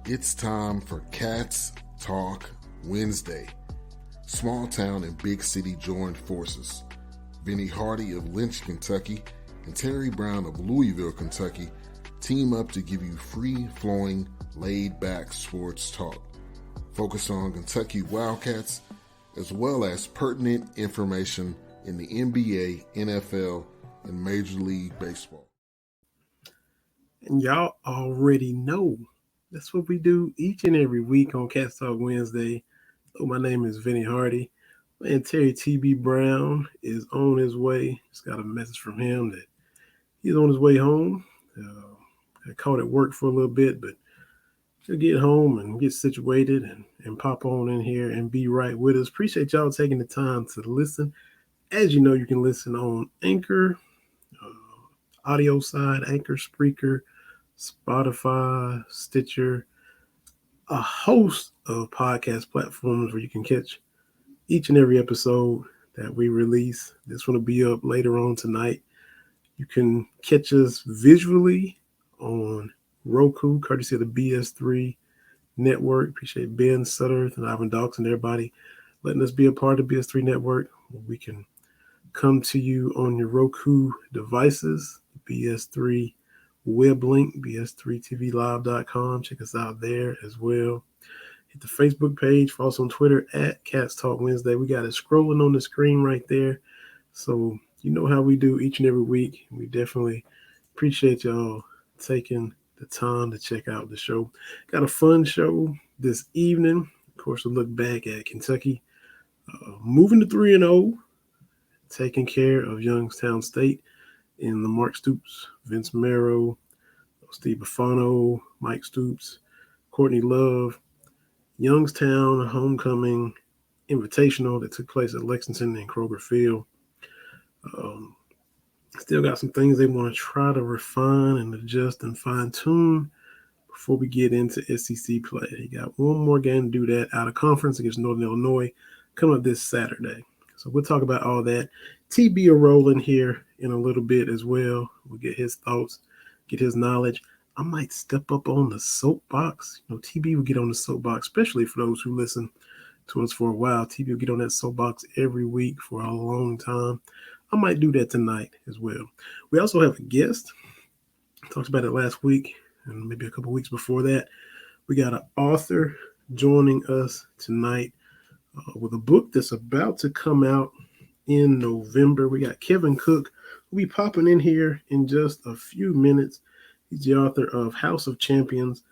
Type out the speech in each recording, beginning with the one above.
It's time for Cats Talk Wednesday. Small town and big city join forces. Vinny Hardy of Lynch, Kentucky, and Terry Brown of Louisville, Kentucky, team up to give you free-flowing, laid-back sports talk. Focus on Kentucky Wildcats, as well as pertinent information in the NBA, NFL, and Major League Baseball. And y'all already know that's what we do each and every week on Cats Talk Wednesday. So my name is Vinny Hardy, and Terry T.B. Brown is on his way. Just got a message from him that he's on his way home. I caught at work for a little bit, but he'll get home and get situated and pop on in here and be right with us. Appreciate y'all taking the time to listen. As you know, you can listen on Anchor, audio side, Anchor, Spreaker, Spotify, Stitcher, a host of podcast platforms where you can catch each and every episode that we release. This one will be up later on tonight. You can catch us visually on Roku, courtesy of the BS3 network. Appreciate Ben Sutterth and Ivan Dawkins and everybody letting us be a part of the BS3 network. We can come to you on your Roku devices, BS3 web link, bs3tvlive.com. Check us out there as well. Hit the Facebook page. Follow us on Twitter at Cats Talk Wednesday. We got it scrolling on the screen right there. So you know how we do each and every week. We definitely appreciate y'all taking the time to check out the show. Got a fun show this evening. Of course, we'll look back at Kentucky moving to 3-0, taking care of Youngstown State in the Mark Stoops, Vince Marrow, Steve Buffano, Mike Stoops, Courtney Love, Youngstown homecoming invitational that took place at Lexington and Kroger Field. Still got some things they want to try to refine and adjust and fine-tune before we get into SEC play. They got one more game to do that out of conference against Northern Illinois coming up this Saturday. So we'll talk about all that. TB will roll in here in a little bit as well. We'll get his thoughts, get his knowledge. I might step up on the soapbox. TB will get on the soapbox, especially for those who listen to us for a while. TB will get on that soapbox every week for a long time. I might do that tonight as well. We also have a guest. Talked about it last week and maybe a couple weeks before that. We got an author joining us tonight with a book that's about to come out in November. We got Kevin Cook, who'll be popping in here in just a few minutes. He's the author of House of Champions,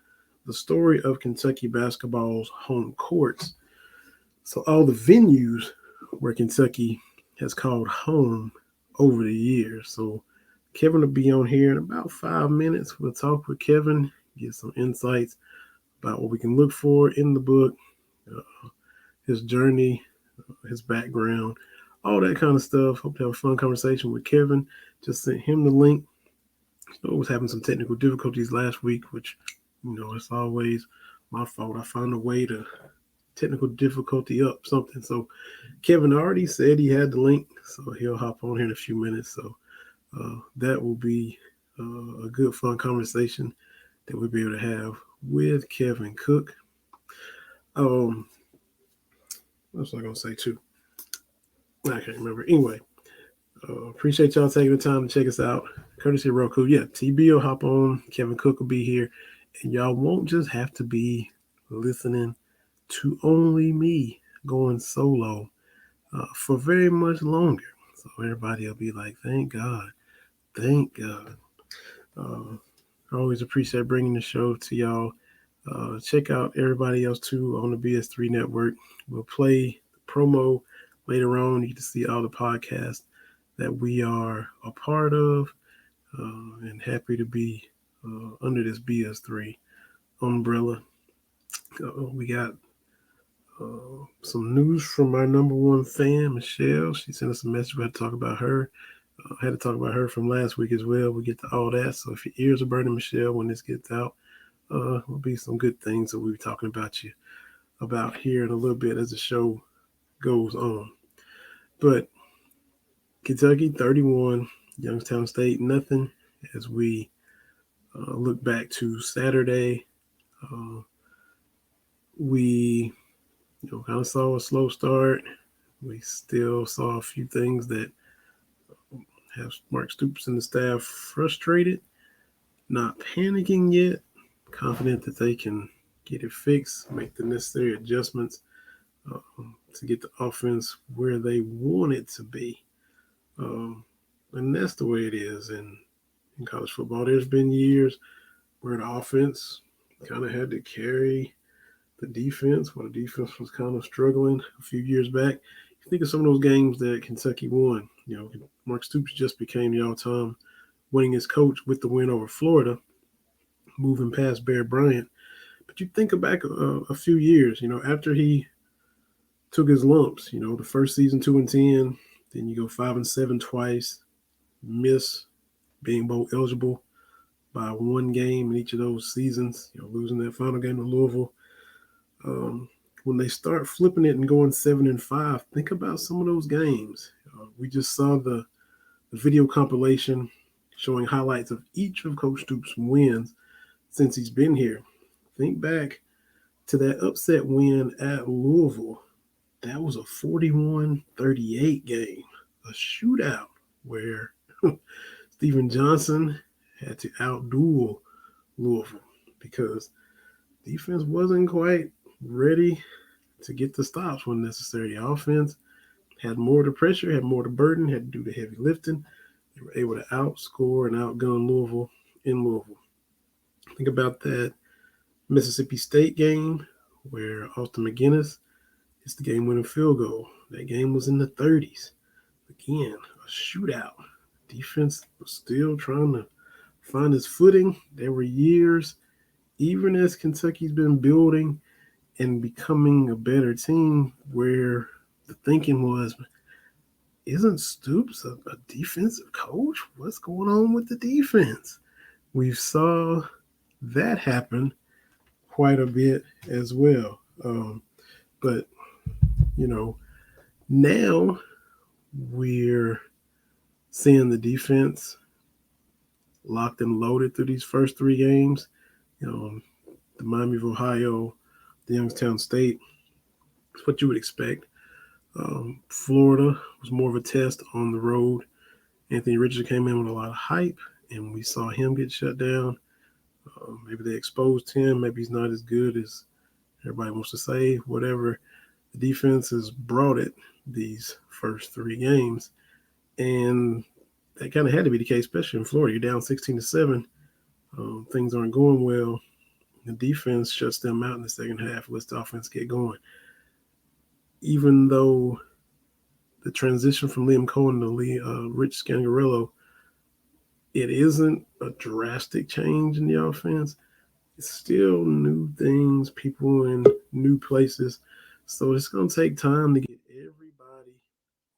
the story of Kentucky basketball's home courts. So all the venues where Kentucky has called home over the years. So Kevin will be on here in about 5 minutes. We'll talk with Kevin, get some insights about what we can look for in the book, his journey, his background, all that kind of stuff. Hope to have a fun conversation with Kevin. Just sent him the link. I was having some technical difficulties last week, which, it's always my fault. I found a way to technical difficulty up something. So Kevin already said he had the link, so he'll hop on here in a few minutes. So that will be a good, fun conversation that we'll be able to have with Kevin Cook. What was I going to say too? I can't remember. Anyway, appreciate y'all taking the time to check us out. Courtesy of Roku. Yeah, TB will hop on. Kevin Cook will be here. And y'all won't just have to be listening to only me going solo for very much longer. So everybody will be like, thank God. Thank God. I always appreciate bringing the show to y'all. Check out everybody else too on the BS3 network. We'll play the promo later on. You get to see all the podcasts that we are a part of, and happy to be under this BS3 umbrella. We got some news from our number one fan, Michelle. She sent us a message. We had to talk about her. I had to talk about her from last week as well. We'll get to all that. So if your ears are burning, Michelle, when this gets out, will be some good things that we'll be talking about here in a little bit as the show goes on. But Kentucky 31, Youngstown State nothing, as we look back to Saturday. We, kind of saw a slow start. We still saw a few things that have Mark Stoops and the staff frustrated, not panicking yet, confident that they can get it fixed, make the necessary adjustments to get the offense where they want it to be. Um, and that's the way it is in college football. There's been years where the offense kind of had to carry the defense when the defense was kind of struggling a few years back. You think of some of those games that Kentucky won. Mark Stoops just became the all-time winningest coach with the win over Florida, moving past Bear Bryant. But you think back a few years, after he took his lumps, the first season 2-10, then you go 5-7 twice, miss being bowl eligible by one game in each of those seasons, losing that final game to Louisville. When they start flipping it and going 7-5, think about some of those games. We just saw the video compilation showing highlights of each of Coach Stoops' wins since he's been here. Think back to that upset win at Louisville. That was a 41-38 game, a shootout where Stephen Johnson had to outduel Louisville because defense wasn't quite ready to get the stops when necessary. The offense had more of the pressure, had more of the burden, had to do the heavy lifting. They were able to outscore and outgun Louisville in Louisville. Think about that Mississippi State game where Austin McGinnis hits the game-winning field goal. That game was in the 30s. Again, a shootout. Defense was still trying to find its footing. There were years, even as Kentucky's been building and becoming a better team, where the thinking was, isn't Stoops a defensive coach? What's going on with the defense? We saw that happen quite a bit as well. But, now we're seeing the defense locked and loaded through these first three games. The Miami of Ohio, the Youngstown State. It's what you would expect. Florida was more of a test on the road. Anthony Richardson came in with a lot of hype, and we saw him get shut down. Maybe they exposed him. Maybe he's not as good as everybody wants to say. Whatever. The defense has brought it these first three games, and that kind of had to be the case, especially in Florida. You're down 16-7. Things aren't going well. The defense shuts them out in the second half, lets the offense get going. Even though the transition from Liam Cohen to Rich Scangarello, it isn't a drastic change in the offense. It's still new things, people in new places. So it's going to take time to get everybody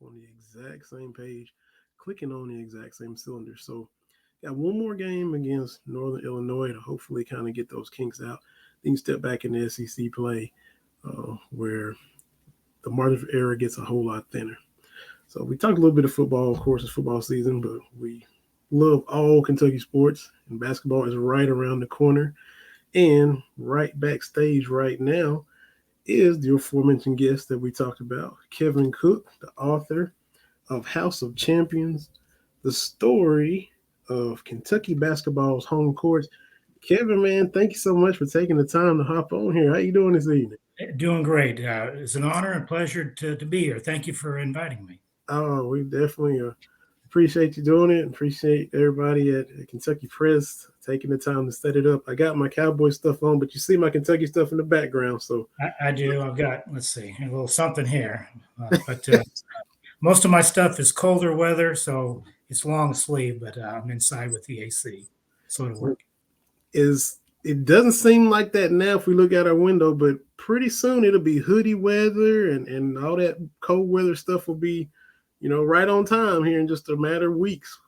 on the exact same page, clicking on the exact same cylinder. So got one more game against Northern Illinois to hopefully kind of get those kinks out. Then you step back in the SEC play where the margin for error gets a whole lot thinner. So we talked a little bit of football. Of course, it's football season, but we love all Kentucky sports, and basketball is right around the corner. And right backstage right now is the aforementioned guest that we talked about, Kevin Cook, the author of House of Champions, the story of Kentucky basketball's home courts. Kevin, man, thank you so much for taking the time to hop on here. How you doing this evening? Doing great. It's an honor and pleasure to be here. Thank you for inviting me. Oh, we definitely appreciate you doing it. Appreciate everybody at Kentucky Press taking the time to set it up. I got my Cowboy stuff on, but you see my Kentucky stuff in the background. So I do. I've got, let's see, a little something here. But most of my stuff is colder weather, so it's long sleeve, but I'm inside with the AC. So it'll work. It doesn't seem like that now if we look out our window, but pretty soon it'll be hoodie weather and all that cold weather stuff will be, right on time here in just a matter of weeks.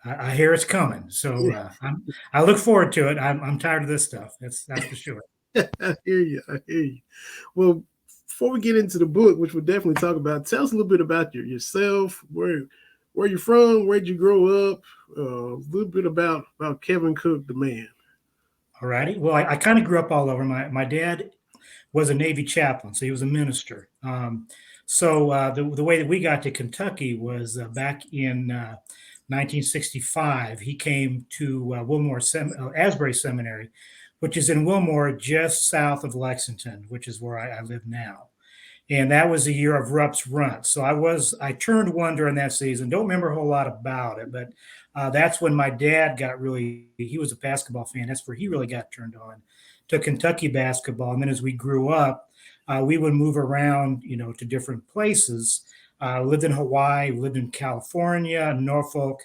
I hear it's coming, so I look forward to it. I'm tired of this stuff. That's for sure. I hear you. Well, before we get into the book, which we'll definitely talk about, tell us a little bit about yourself, where you're from, where'd you grow up, a little bit about Kevin Cook, the man. All righty. Well, I kind of grew up all over. My dad was a Navy chaplain, so he was a minister. The way that we got to Kentucky was back in 1965. He came to Asbury Seminary, which is in Wilmore, just south of Lexington, which is where I live now. And that was a year of Rupp's Runt. So I turned one during that season. Don't remember a whole lot about it, but that's when my dad he was a basketball fan. That's where he really got turned on to Kentucky basketball. And then as we grew up, we would move around, to different places. Lived in Hawaii, lived in California, Norfolk,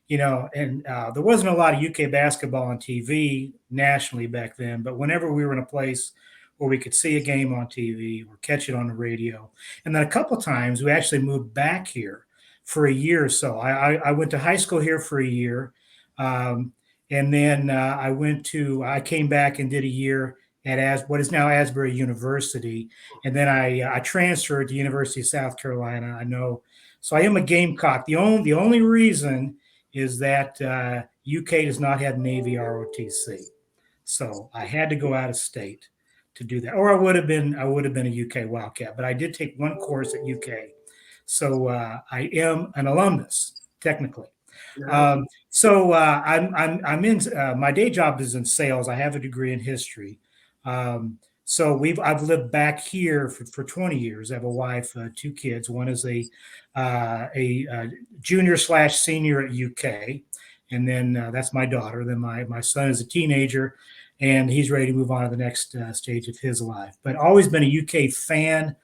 and there wasn't a lot of UK basketball on TV nationally back then. But whenever we were in a place where we could see a game on TV or catch it on the radio. And then a couple of times we actually moved back here for a year or so. I went to high school here for a year. And then I came back and did a year at what is now Asbury University. And then I transferred to University of South Carolina. I know. So I am a Gamecock. The only reason is that UK does not have Navy ROTC. So I had to go out of state to do that, or I would have been a UK Wildcat, but I did take one course at UK, so I am an alumnus technically. I'm in my day job is in sales. I have a degree in history, so I've lived back here for 20 years. I have a wife, 2 kids. One is a junior/senior at UK, and then that's my daughter. Then my son is a teenager, and he's ready to move on to the next stage of his life. But always been a UK fan,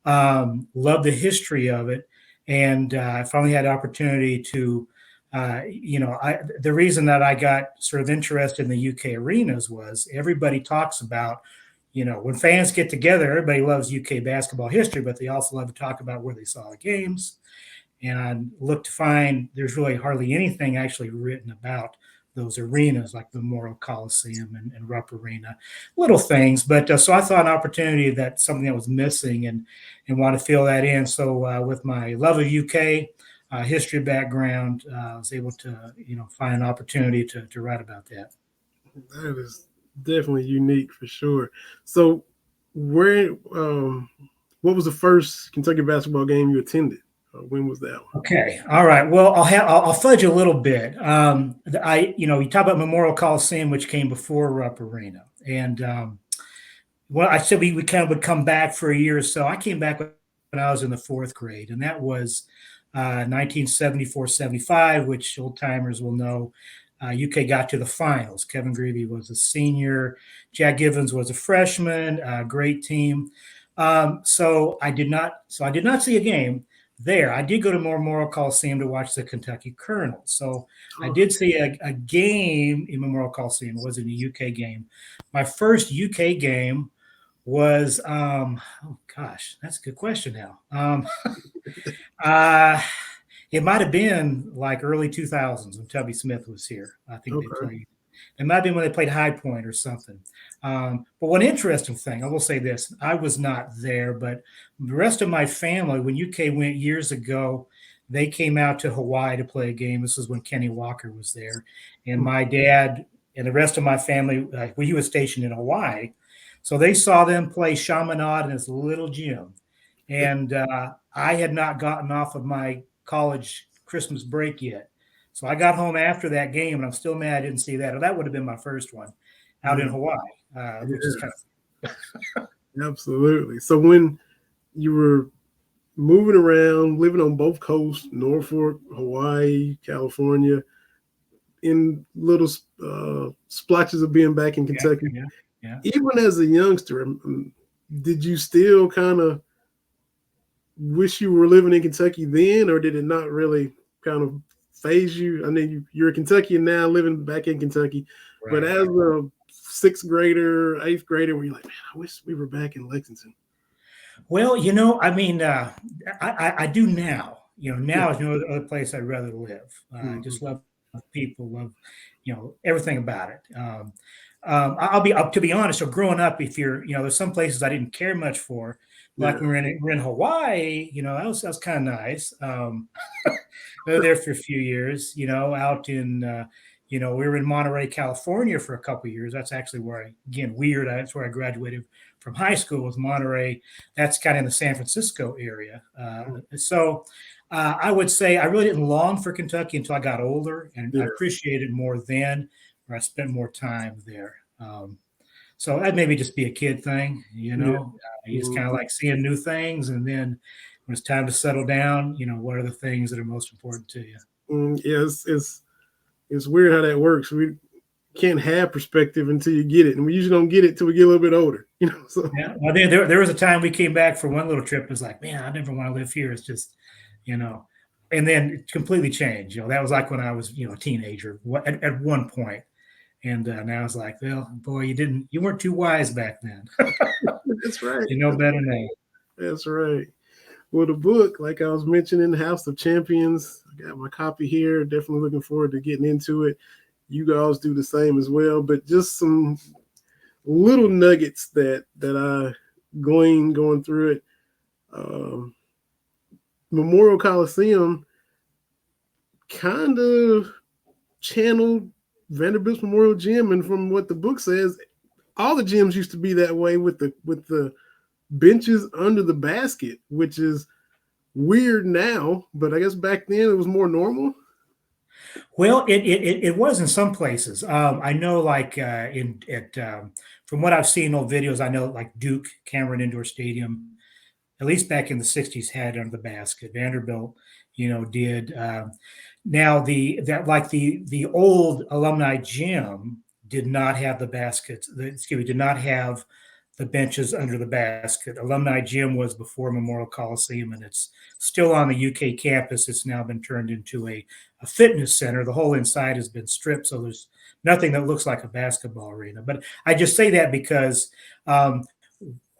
love the history of it, and I finally had the opportunity to, the reason that I got sort of interested in the UK arenas was everybody talks about, when fans get together, everybody loves UK basketball history, but they also love to talk about where they saw the games. And I looked to find there's really hardly anything actually written about those arenas like the Memorial Coliseum and Rupp Arena, little things. But so I thought an opportunity that something that was missing and want to fill that in. So with my love of UK history background, I was able to, find an opportunity to write about that. That is definitely unique for sure. So what was the first Kentucky basketball game you attended? When was that one? Okay. All right. Well, I'll fudge a little bit. You talk about Memorial Coliseum, which came before Rupp Arena. And I said we kind of would come back for a year or so. I came back when I was in the 4th grade, and that was 1974-75, which old timers will know. UK got to the finals. Kevin Greavy was a senior. Jack Givens was a freshman. Great team. So I did not see a game there. I did go to Memorial Coliseum to watch the Kentucky Colonels. So I did see a game in Memorial Coliseum. It wasn't a UK game. My first UK game was, that's a good question now. It might have been like early 2000s when Tubby Smith was here. I think they played. It might have been when they played High Point or something. But one interesting thing, I will say this, I was not there, but the rest of my family, when UK went years ago, they came out to Hawaii to play a game. This is when Kenny Walker was there. And my dad and the rest of my family, he was stationed in Hawaii. So they saw them play Chaminade in this little gym. And I had not gotten off of my college Christmas break yet. So I got home after that game, and I'm still mad I didn't see that. Or that would have been my first one out in Hawaii, which is kind of absolutely. So when you were moving around, living on both coasts, Norfolk, Hawaii, California, in little splotches of being back in Kentucky, even as a youngster, did you still kind of wish you were living in Kentucky then, or did it not really kind of phase you? I mean, you're a Kentuckian now, living back in Kentucky, right. But as a 6th grader, 8th grader, were you like, man, I wish we were back in Lexington? Well, I mean, I do now. Now is no other place I'd rather live. I just love people, love, everything about it. I'll be up to be honest. So growing up, if you're, there's some places I didn't care much for. Like we're in Hawaii, that was kind of nice. There for a few years, out in We were in Monterey, California for a couple of years. That's actually where that's where I graduated from high school, was Monterey. That's kind of in the San Francisco area. So I would say I really didn't long for Kentucky until I got older, and I appreciated it more then, where I spent more time there. So that maybe just be a kid thing, you just kind of like seeing new things, and then when it's time to settle down, what are the things that are most important to you? Yeah, it's weird how that works. We can't have perspective until you get it, and we usually don't get it till we get a little bit older. So yeah. Well, there was a time we came back for one little trip. It was like, man, I never want to live here. It's just, and then it completely changed. That was like when I was, a teenager at one point. And now it's like, well, boy, you weren't too wise back then. That's right. You know better now. That's right. Well, the book, like I was mentioning, House of Champions, I got my copy here. Definitely looking forward to getting into it. You guys do the same as well, but just some little nuggets that I going through it. Memorial Coliseum kind of channeled Vanderbilt's Memorial Gym, and from what the book says, all the gyms used to be that way with the benches under the basket, which is weird now, but I guess back then it was more normal. Well, it was in some places. I know, like from what I've seen old videos, I know like Duke Cameron Indoor Stadium, at least back in the '60s, had under the basket. Vanderbilt, did. Now the old alumni gym did not have the baskets. Did not have the benches under the basket. Alumni gym was before Memorial Coliseum, and it's still on the UK campus. It's now been turned into a fitness center. The whole inside has been stripped, so there's nothing that looks like a basketball arena. But I just say that because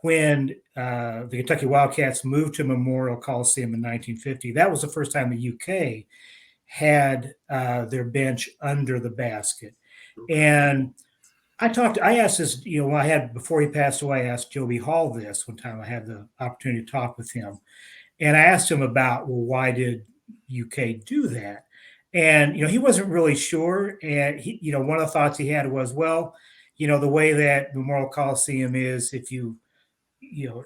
when the Kentucky Wildcats moved to Memorial Coliseum in 1950, that was the first time the UK had their bench under the basket. And I asked this, before he passed away, I asked Joby Hall this one time. I had the opportunity to talk with him. And I asked him about, well, why did UK do that? And, he wasn't really sure. And he, one of the thoughts he had was, well, the way that Memorial Coliseum is, if a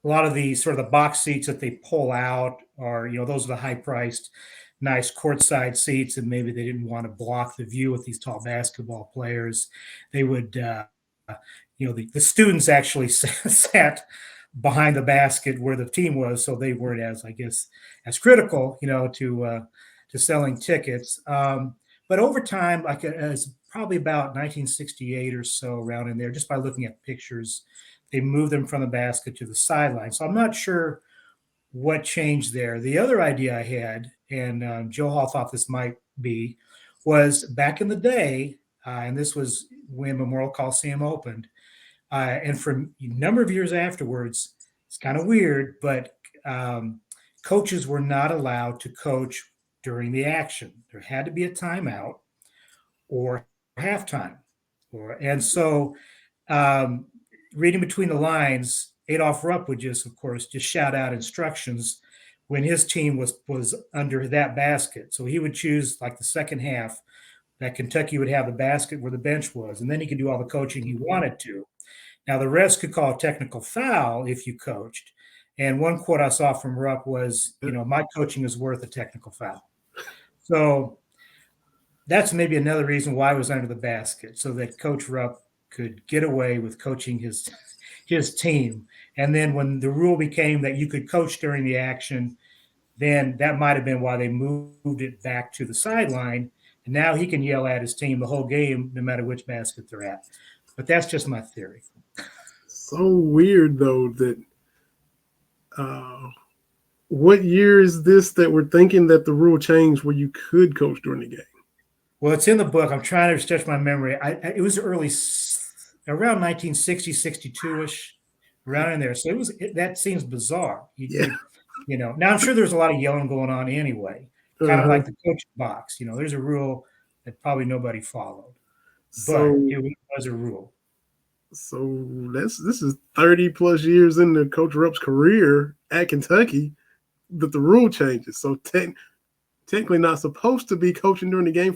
lot of the sort of the box seats that they pull out are, those are the high priced, nice courtside seats, and maybe they didn't want to block the view with these tall basketball players. They would, the students actually sat behind the basket where the team was, so they weren't as critical, to selling tickets. But over time, like as probably about 1968 or so, around in there, just by looking at pictures, they moved them from the basket to the sideline. So I'm not sure what changed there. The other idea I had, and Joe Hall thought this might be, was back in the day, and this was when Memorial Coliseum opened, and for a number of years afterwards, it's kind of weird, but coaches were not allowed to coach during the action. There had to be a timeout or halftime. And so reading between the lines, Adolph Rupp would just shout out instructions when his team was under that basket. So he would choose like the second half that Kentucky would have the basket where the bench was, and then he could do all the coaching he wanted to. Now the refs could call a technical foul if you coached. And one quote I saw from Rupp was, my coaching is worth a technical foul. So that's maybe another reason why I was under the basket, so that Coach Rupp could get away with coaching his team. And then when the rule became that you could coach during the action, then that might have been why they moved it back to the sideline. And now he can yell at his team the whole game, no matter which basket they're at. But that's just my theory. So weird, though, that what year is this that we're thinking that the rule changed where you could coach during the game? Well, it's in the book. I'm trying to stretch my memory. It was around 1960, 62-ish, around in there. So that seems bizarre. Now I'm sure there's a lot of yelling going on anyway, kind of like the coaching box. There's a rule that probably nobody followed, but it was a rule. So this is 30 plus years into Coach Rupp's career at Kentucky that the rule changes. So technically not supposed to be coaching during the game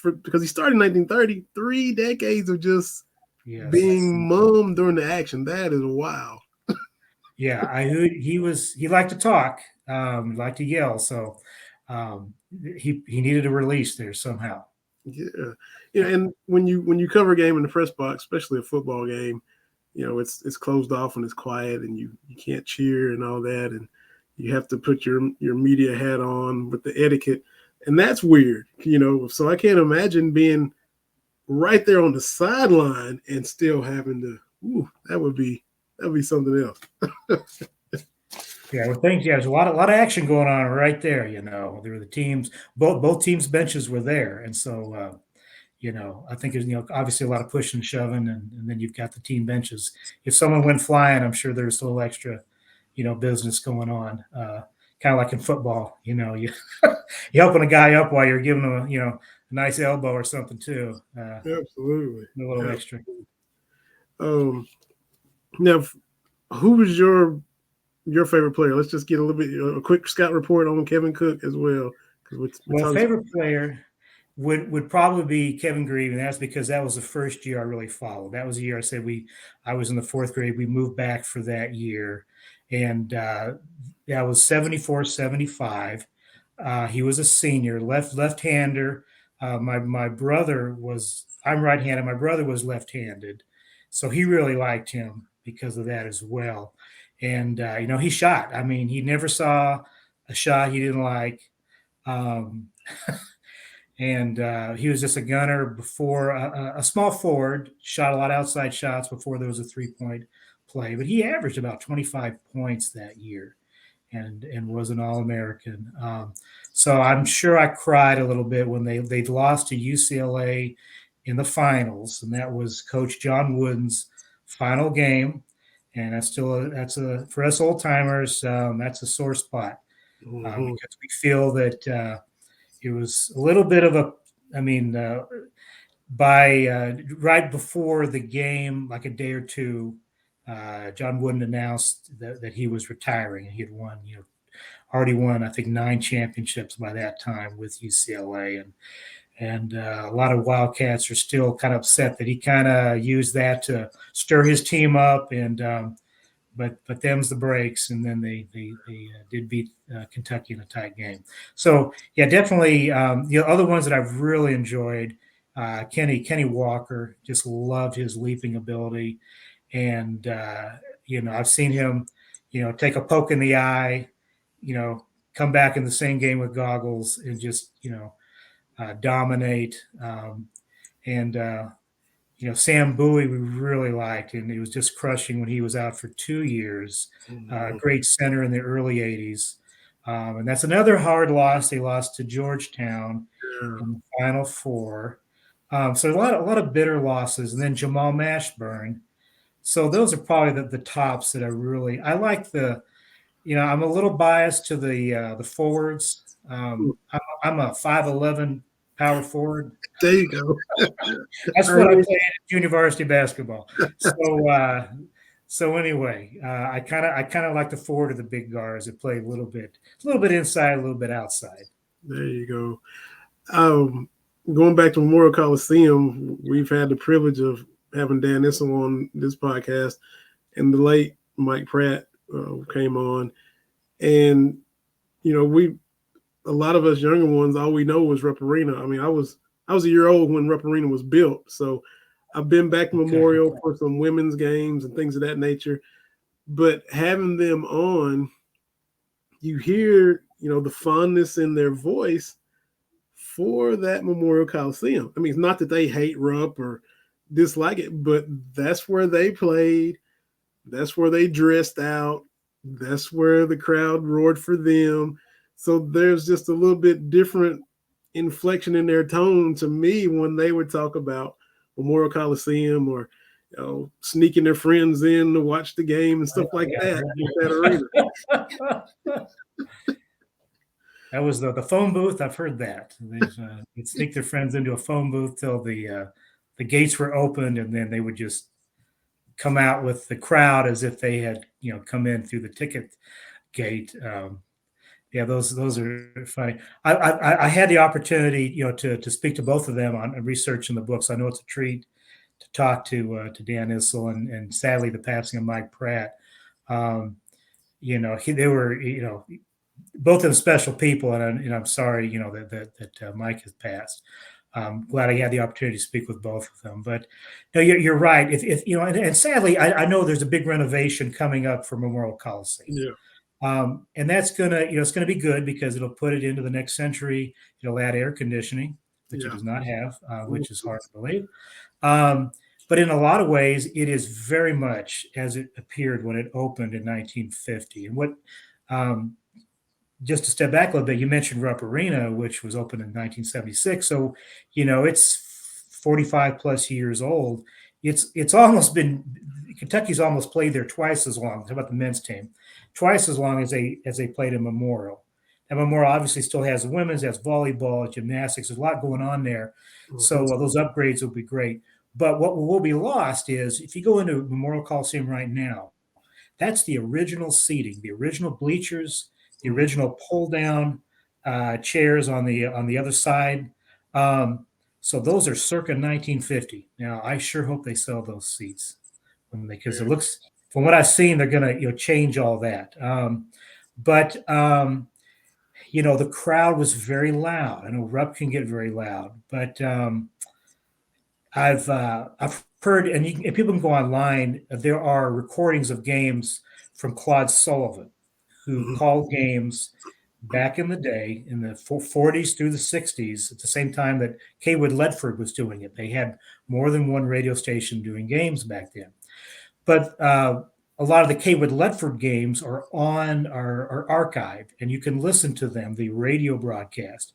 because he started in 1930, 3 decades of just Yes. being mum during the action. That is wild. Yeah, he liked to talk, liked to yell, so he needed a release there somehow. Yeah, and when you cover a game in the press box, especially a football game, it's closed off and it's quiet, and you can't cheer and all that, and you have to put your media hat on with the etiquette, and that's weird. So I can't imagine being right there on the sideline and still having to. Ooh, that would be something else. Yeah, well, thanks. Yeah, there's a lot of action going on right there. There were the teams, both teams' benches were there, and so I think there's obviously a lot of pushing and shoving, and then you've got the team benches. If someone went flying, I'm sure there's a little extra, business going on. Kind of like in football, you you helping a guy up while you're giving him a nice elbow or something too. Absolutely, A little extra. Now, who was your favorite player? Let's just get a quick scout report on Kevin Cook as well. Well, favorite player would probably be Kevin Grieve, and that's because that was the first year I really followed. That was the year I was in the fourth grade. We moved back for that year, and that was 74, 75. He was a senior, left-hander. My brother I'm right-handed. My brother was left-handed, so he really liked him because of that as well. And he shot. I mean, he never saw a shot he didn't like. Um, and he was just a gunner before a small forward, shot a lot of outside shots before there was a 3-point play, but he averaged about 25 points that year and was an All-American. So I'm sure I cried a little bit when they lost to UCLA in the finals, and that was Coach John Wooden's final game. And that's for us old timers, that's a sore spot because we feel that it was a little bit of right before the game, like a day or two, John Wooden announced that he was retiring, and he had already won, I think, 9 championships by that time with UCLA, and a lot of Wildcats are still kind of upset that he kind of used that to stir his team up, and but them's the breaks, and then they did beat Kentucky in a tight game. So yeah, definitely the other ones that I've really enjoyed, Kenny Walker, just loved his leaping ability, and I've seen him take a poke in the eye, come back in the same game with goggles and just dominate, and Sam Bowie we really liked, and he was just crushing when he was out for 2 years. Great center in the early 80s. And that's another hard loss. They lost to Georgetown in the Final Four. So a lot of bitter losses. And then Jamal Mashburn. So those are probably the tops that I like I'm a little biased to the forwards. I'm a 5'11" power forward. There you go. That's what I played at junior varsity basketball. So anyway, I kind of like the forward of the big guards that play a little bit inside, a little bit outside. There you go. Going back to Memorial Coliseum, we've had the privilege of having Dan Issel on this podcast, and the late Mike Pratt came on, and a lot of us younger ones, all we know was Rupp Arena. I mean, I was a year old when Rupp Arena was built, so I've been back to Memorial for some women's games and things of that nature. But having them on, you hear the fondness in their voice for that Memorial Coliseum. I mean, it's not that they hate Rupp or dislike it, but that's where they played. That's where they dressed out. That's where the crowd roared for them. So there's just a little bit different inflection in their tone to me when they would talk about Memorial Coliseum or sneaking their friends in to watch the game and stuff like that. That was the phone booth. I've heard that. They'd sneak their friends into a phone booth till the gates were opened, and then they would just come out with the crowd as if they had come in through the ticket gate. Yeah, those are funny. I had the opportunity, to speak to both of them on research in the books. I know it's a treat to talk to Dan Issel and sadly the passing of Mike Pratt. Um, they were, both of them special people, and I'm sorry, that Mike has passed. Glad I had the opportunity to speak with both of them. But no, you're right. If and sadly, I know there's a big renovation coming up for Memorial Coliseum. Yeah. And that's it's gonna be good because it'll put it into the next century. It'll add air conditioning, which it Yeah. does not have, which is hard to believe. Um, but in a lot of ways, it is very much as it appeared when it opened in 1950. And um, just to step back a little bit, you mentioned Rupp Arena, which was opened in 1976. So, it's 45 plus years old. It's almost been Kentucky's almost played there twice as long. How about the men's team? Twice as long as they played in Memorial. And Memorial obviously still has the women's, has volleyball, gymnastics. There's a lot going on there. So those upgrades will be great. But what will be lost is if you go into Memorial Coliseum right now, that's the original seating, the original bleachers, the original pull down chairs on the other side. So those are circa 1950. Now I sure hope they sell those seats because it looks, from what I've seen, they're going to change all that. But the crowd was very loud. I know Rupp can get very loud, but I've heard, and people can go online. There are recordings of games from Claude Sullivan, who called games back in the day in the 40s through the 60s at the same time that Kaywood Ledford was doing it. They had more than one radio station doing games back then. But a lot of the Kaywood Ledford games are archived, and you can listen to them, the radio broadcast,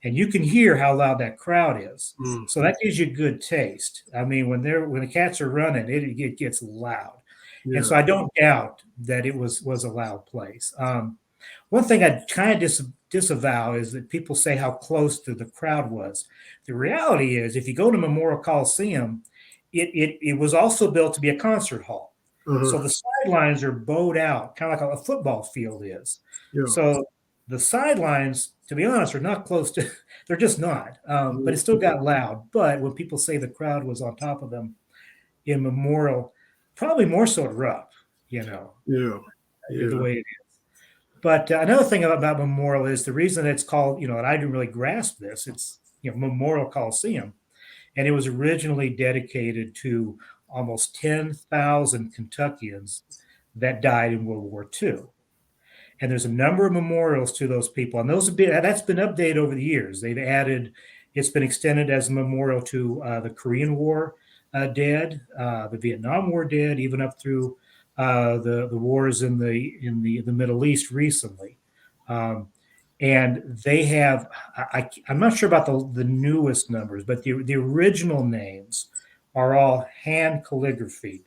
and you can hear how loud that crowd is. So that gives you good taste. I mean, when the Cats are running, it gets loud. Yeah. And so I don't doubt that it was a loud place. One thing I kind of disavow is that people say how close the crowd was. The reality is, if you go to Memorial Coliseum, it was also built to be a concert hall. So the sidelines are bowed out, kind of like a football field is. Yeah. So the sidelines, to be honest, are not close to, they're just not. But it still got loud. But when people say the crowd was on top of them in Memorial, probably more so at Rupp, the way it is. But another thing about Memorial is the reason it's called, and I didn't really grasp this, it's Memorial Coliseum. And it was originally dedicated to almost 10,000 Kentuckians that died in World War II. And there's a number of memorials to those people. And that's been updated over the years. It's been extended as a memorial to the Korean War dead, the Vietnam War dead, even up through the wars in the Middle East recently. And they have, I'm not sure about the newest numbers, but the original names are all hand calligraphied,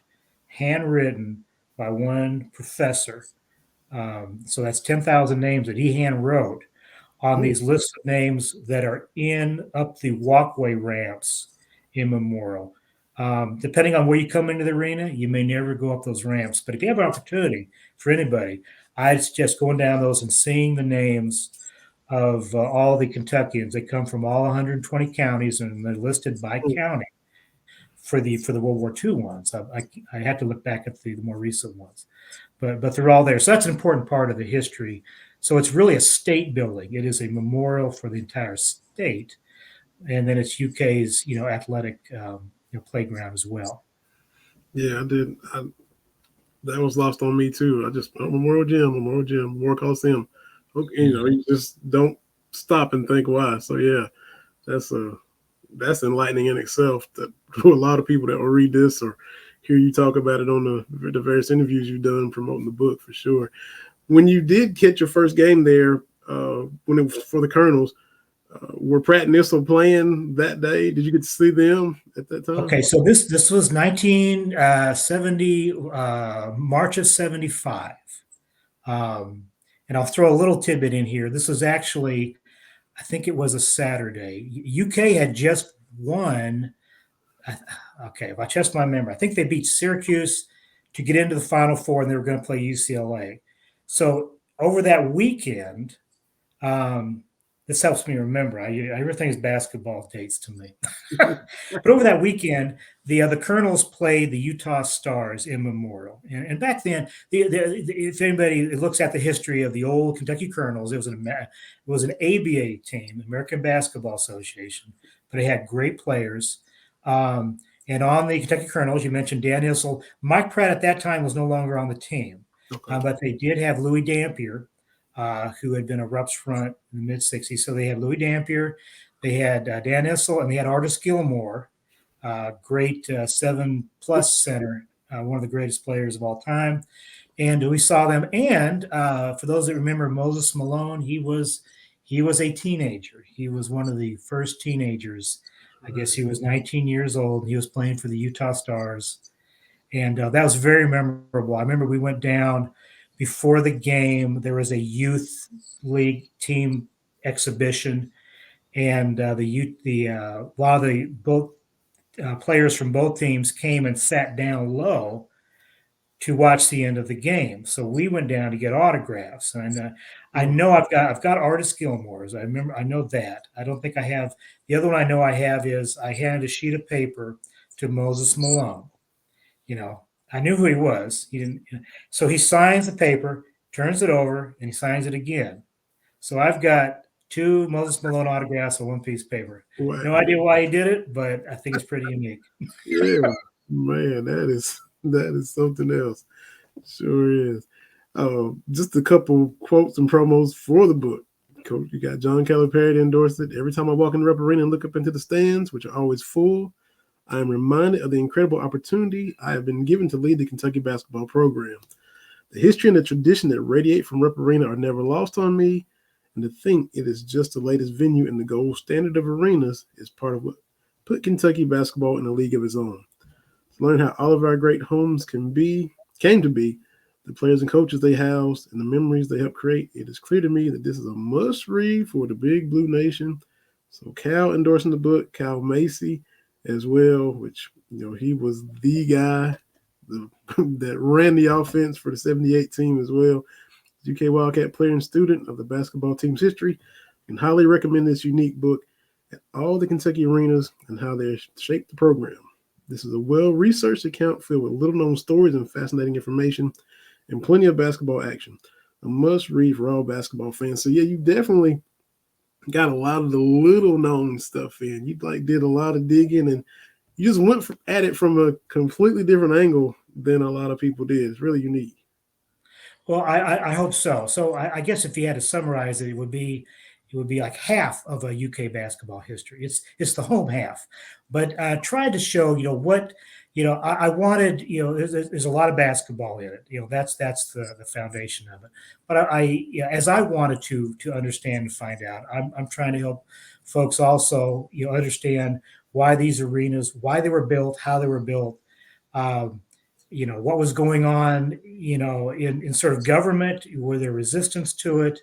handwritten by one professor. So that's 10,000 names that he hand wrote on these lists of names that are up the walkway ramps in Memorial. Depending on where you come into the arena, you may never go up those ramps. But if you have an opportunity for anybody, I'd suggest going down those and seeing the names of all the Kentuckians. They come from all 120 counties, and they're listed by county for the World War II ones. I had to look back at the more recent ones, but they're all there. So that's an important part of the history. So it's really a state building. It is a memorial for the entire state, and then it's UK's athletic playground as well. Yeah, I did. That was lost on me too. I just Memorial Gym, Memorial Coliseum. Okay, you just don't stop and think why. So yeah, that's enlightening in itself. That for a lot of people that will read this or hear you talk about it on the various interviews you've done promoting the book, for sure. When you did catch your first game there, when it was for the Colonels, were Pratt and Issel playing that day? Did you get to see them at that time? Okay, so this was 1970, March of 75. And I'll throw a little tidbit in here. This was actually, I think it was a Saturday. UK had just won. Okay, if I test my memory, I think they beat Syracuse to get into the Final Four, and they were going to play UCLA. So over that weekend, This helps me remember. Everything's basketball dates to me. But over that weekend, the Colonels played the Utah Stars in Memorial, and back then, if anybody looks at the history of the old Kentucky Colonels, it was an ABA team, American Basketball Association, but they had great players. And on the Kentucky Colonels, you mentioned Dan Issel. Mike Pratt at that time was no longer on the team, Okay. but they did have Louis Dampier, who had been a Rups front in the mid-'60s. So they had Louis Dampier, they had Dan Issel, and they had Artis Gilmore, great 7+ center, one of the greatest players of all time. And we saw them. And for those that remember Moses Malone, he was a teenager. He was one of the first teenagers. I guess he was 19 years old. He was playing for the Utah Stars. And that was very memorable. I remember we went down before the game. There was a youth league team exhibition, and a lot of the both players from both teams came and sat down low to watch the end of the game. So we went down to get autographs, and I know I've got Artis Gilmore's. I know that. I don't think I have. The other one I know I have is I handed a sheet of paper to Moses Malone. I knew who he was. He didn't. So he signs the paper, turns it over, and he signs it again. So I've got 2 Moses Malone autographs on one piece of paper. Wow. No idea why he did it, but I think it's pretty unique. Yeah, man, that is something else. Sure is. Just a couple quotes and promos for the book. Coach, you got John Calipari to endorse it. Every time I walk in the Rupp Arena and look up into the stands, which are always full, I am reminded of the incredible opportunity I have been given to lead the Kentucky basketball program. The history and the tradition that radiate from Rupp Arena are never lost on me, and to think it is just the latest venue in the gold standard of arenas is part of what put Kentucky basketball in a league of its own. To learn how all of our great homes came to be, the players and coaches they housed, and the memories they helped create, it is clear to me that this is a must-read for the Big Blue Nation. So Cal endorsing the book, Cal Macy as well, which, he was the guy that ran the offense for the 78 team as well. UK Wildcat player and student of the basketball team's history, and highly recommend this unique book at all the Kentucky arenas and how they shaped the program. This is a well-researched account filled with little-known stories and fascinating information and plenty of basketball action. A must-read for all basketball fans. So, yeah, you definitely got a lot of the little-known stuff in. You, did a lot of digging, and you just went at it from a completely different angle than a lot of people did. It's really unique. Well, I hope so. So I guess if you had to summarize it, it would be like half of a UK basketball history. It's the home half, but tried to show what I wanted. There's a lot of basketball in it. That's the foundation of it. But as I wanted to understand and find out, I'm trying to help folks also understand why these arenas, why they were built, how they were built. What was going on, in sort of government, were there resistance to it?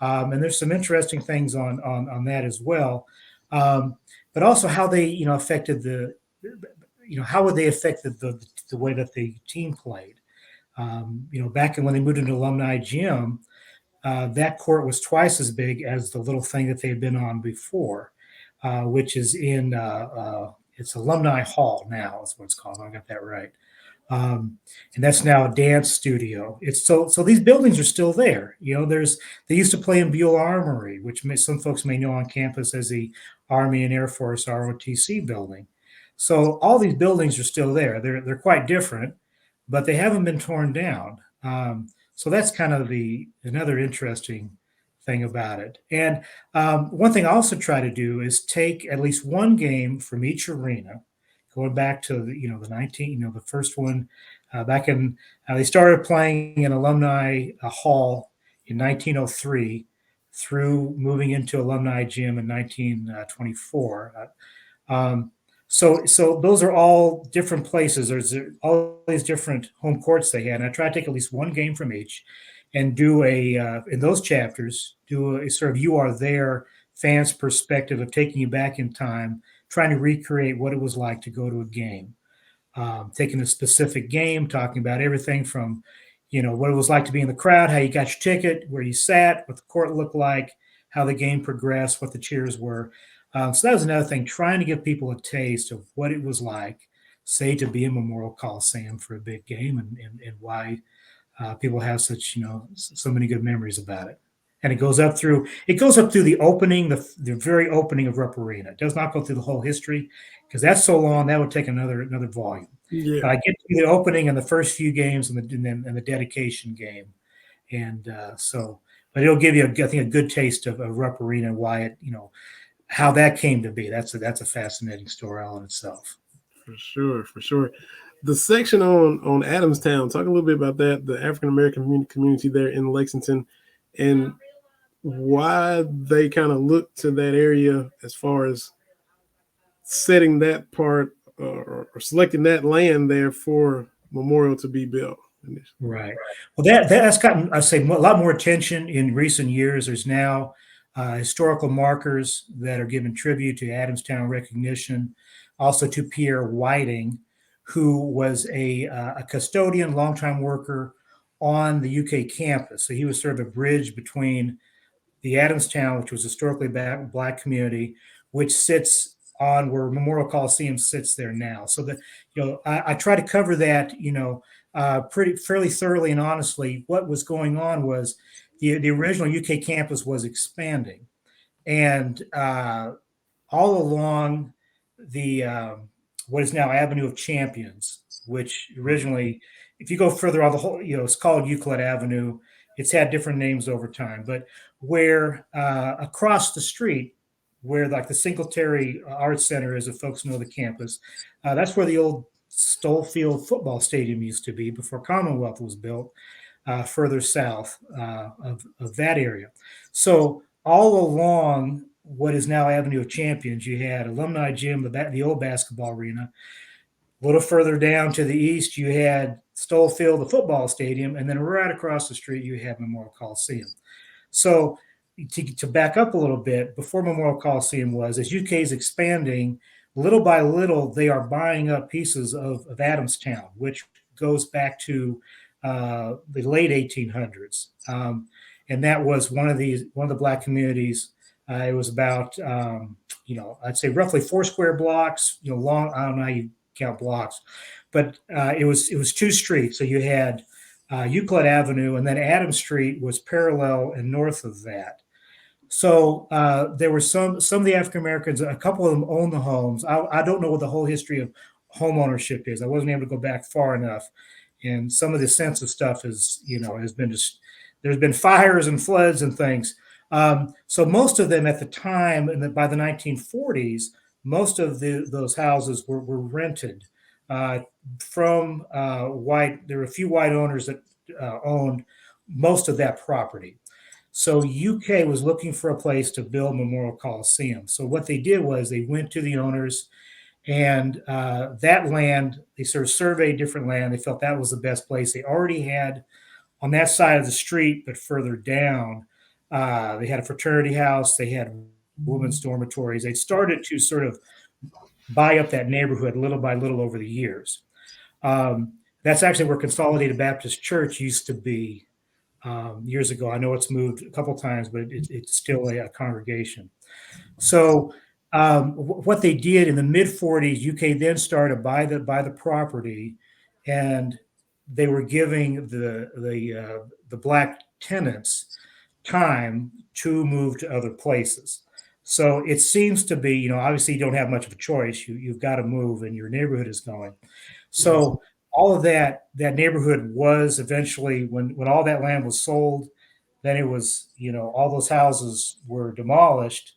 And there's some interesting things on that as well. But also how they, affected how would they affect the way that the team played? Back when they moved into Alumni Gym, that court was twice as big as the little thing that they had been on before, which is in, it's Alumni Hall now, is what it's called. I got that right. And that's now a dance studio. It's so these buildings are still there. They used to play in Buell Armory, which some folks may know on campus as the Army and Air Force ROTC building. So all these buildings are still there. They're quite different, but they haven't been torn down. So that's kind of another interesting thing about it. And one thing I also try to do is take at least one game from each arena, going back to the first one back in, they started playing in Alumni Hall in 1903 through moving into Alumni Gym in 1924. So those are all different places. There's all these different home courts they had. And I try to take at least one game from each and do in those chapters, do a sort of you are there fans perspective of taking you back in time, trying to recreate what it was like to go to a game, taking a specific game, talking about everything from, what it was like to be in the crowd, how you got your ticket, where you sat, what the court looked like, how the game progressed, what the cheers were. So that was another thing, trying to give people a taste of what it was like, say, to be in Memorial Coliseum for a big game, and why people have such, so many good memories about it. And it goes up through the opening, the very opening of Rupp Arena. It does not go through the whole history because that's so long that would take another volume. Yeah. But I get to the opening and the first few games and the dedication game, and but it'll give you, I think, a good taste of Rupp Arena and why it, how that came to be. That's a fascinating story all in itself. For sure. The section on Adamstown, talk a little bit about that, the African American community there in Lexington, and why they kind of look to that area as far as setting that part or selecting that land there for Memorial to be built. Right. Well, that's gotten, I say, a lot more attention in recent years. There's now historical markers that are giving tribute to Adamstown recognition, also to Pierre Whiting, who was a custodian, longtime worker on the UK campus. So he was sort of a bridge between the Adamstown, which was historically black community, which sits on where Memorial Coliseum sits there now. So that, I try to cover that, fairly thoroughly and honestly. What was going on was the original UK campus was expanding, and all along the what is now Avenue of Champions, which originally, if you go further on the whole, it's called Euclid Avenue. It's had different names over time, but where across the street, where like the Singletary Arts Center is, if folks know the campus, that's where the old Stolefield football stadium used to be before Commonwealth was built, further south of that area. So all along what is now Avenue of Champions, you had Alumni Gym, the old basketball arena. A little further down to the east, you had Stolefield, the football stadium, and then right across the street, you have Memorial Coliseum. So to back up a little bit, before Memorial Coliseum was, as UK is expanding, little by little, they are buying up pieces of Adamstown, which goes back to the late 1800s. And that was one of the black communities. It was about, I'd say roughly 4 square blocks, long. I don't know how you count blocks, but it was 2 streets. So you had Euclid Avenue, and then Adams Street was parallel and north of that. So there were some of the African Americans, a couple of them owned the homes. I don't know what the whole history of home ownership is. I wasn't able to go back far enough. And some of the census stuff has been just, there's been fires and floods and things. So most of them at the time, and by the 1940s, most of those houses were rented from white. There were a few white owners that owned most of that property. So UK was looking for a place to build Memorial Coliseum. So what they did was they went to the owners, and that land, they sort of surveyed different land. They felt that was the best place. They already had on that side of the street, but further down, they had a fraternity house. They had women's dormitories. They started to sort of buy up that neighborhood little by little over the years. That's actually where Consolidated Baptist Church used to be years ago. I know it's moved a couple times, but it's still a congregation. So what they did in the mid 40s, UK then started to buy the property, and they were giving the black tenants time to move to other places. So it seems to be, obviously you don't have much of a choice. You've got to move, and your neighborhood is going. So all of that neighborhood was eventually, when all that land was sold, then it was, all those houses were demolished.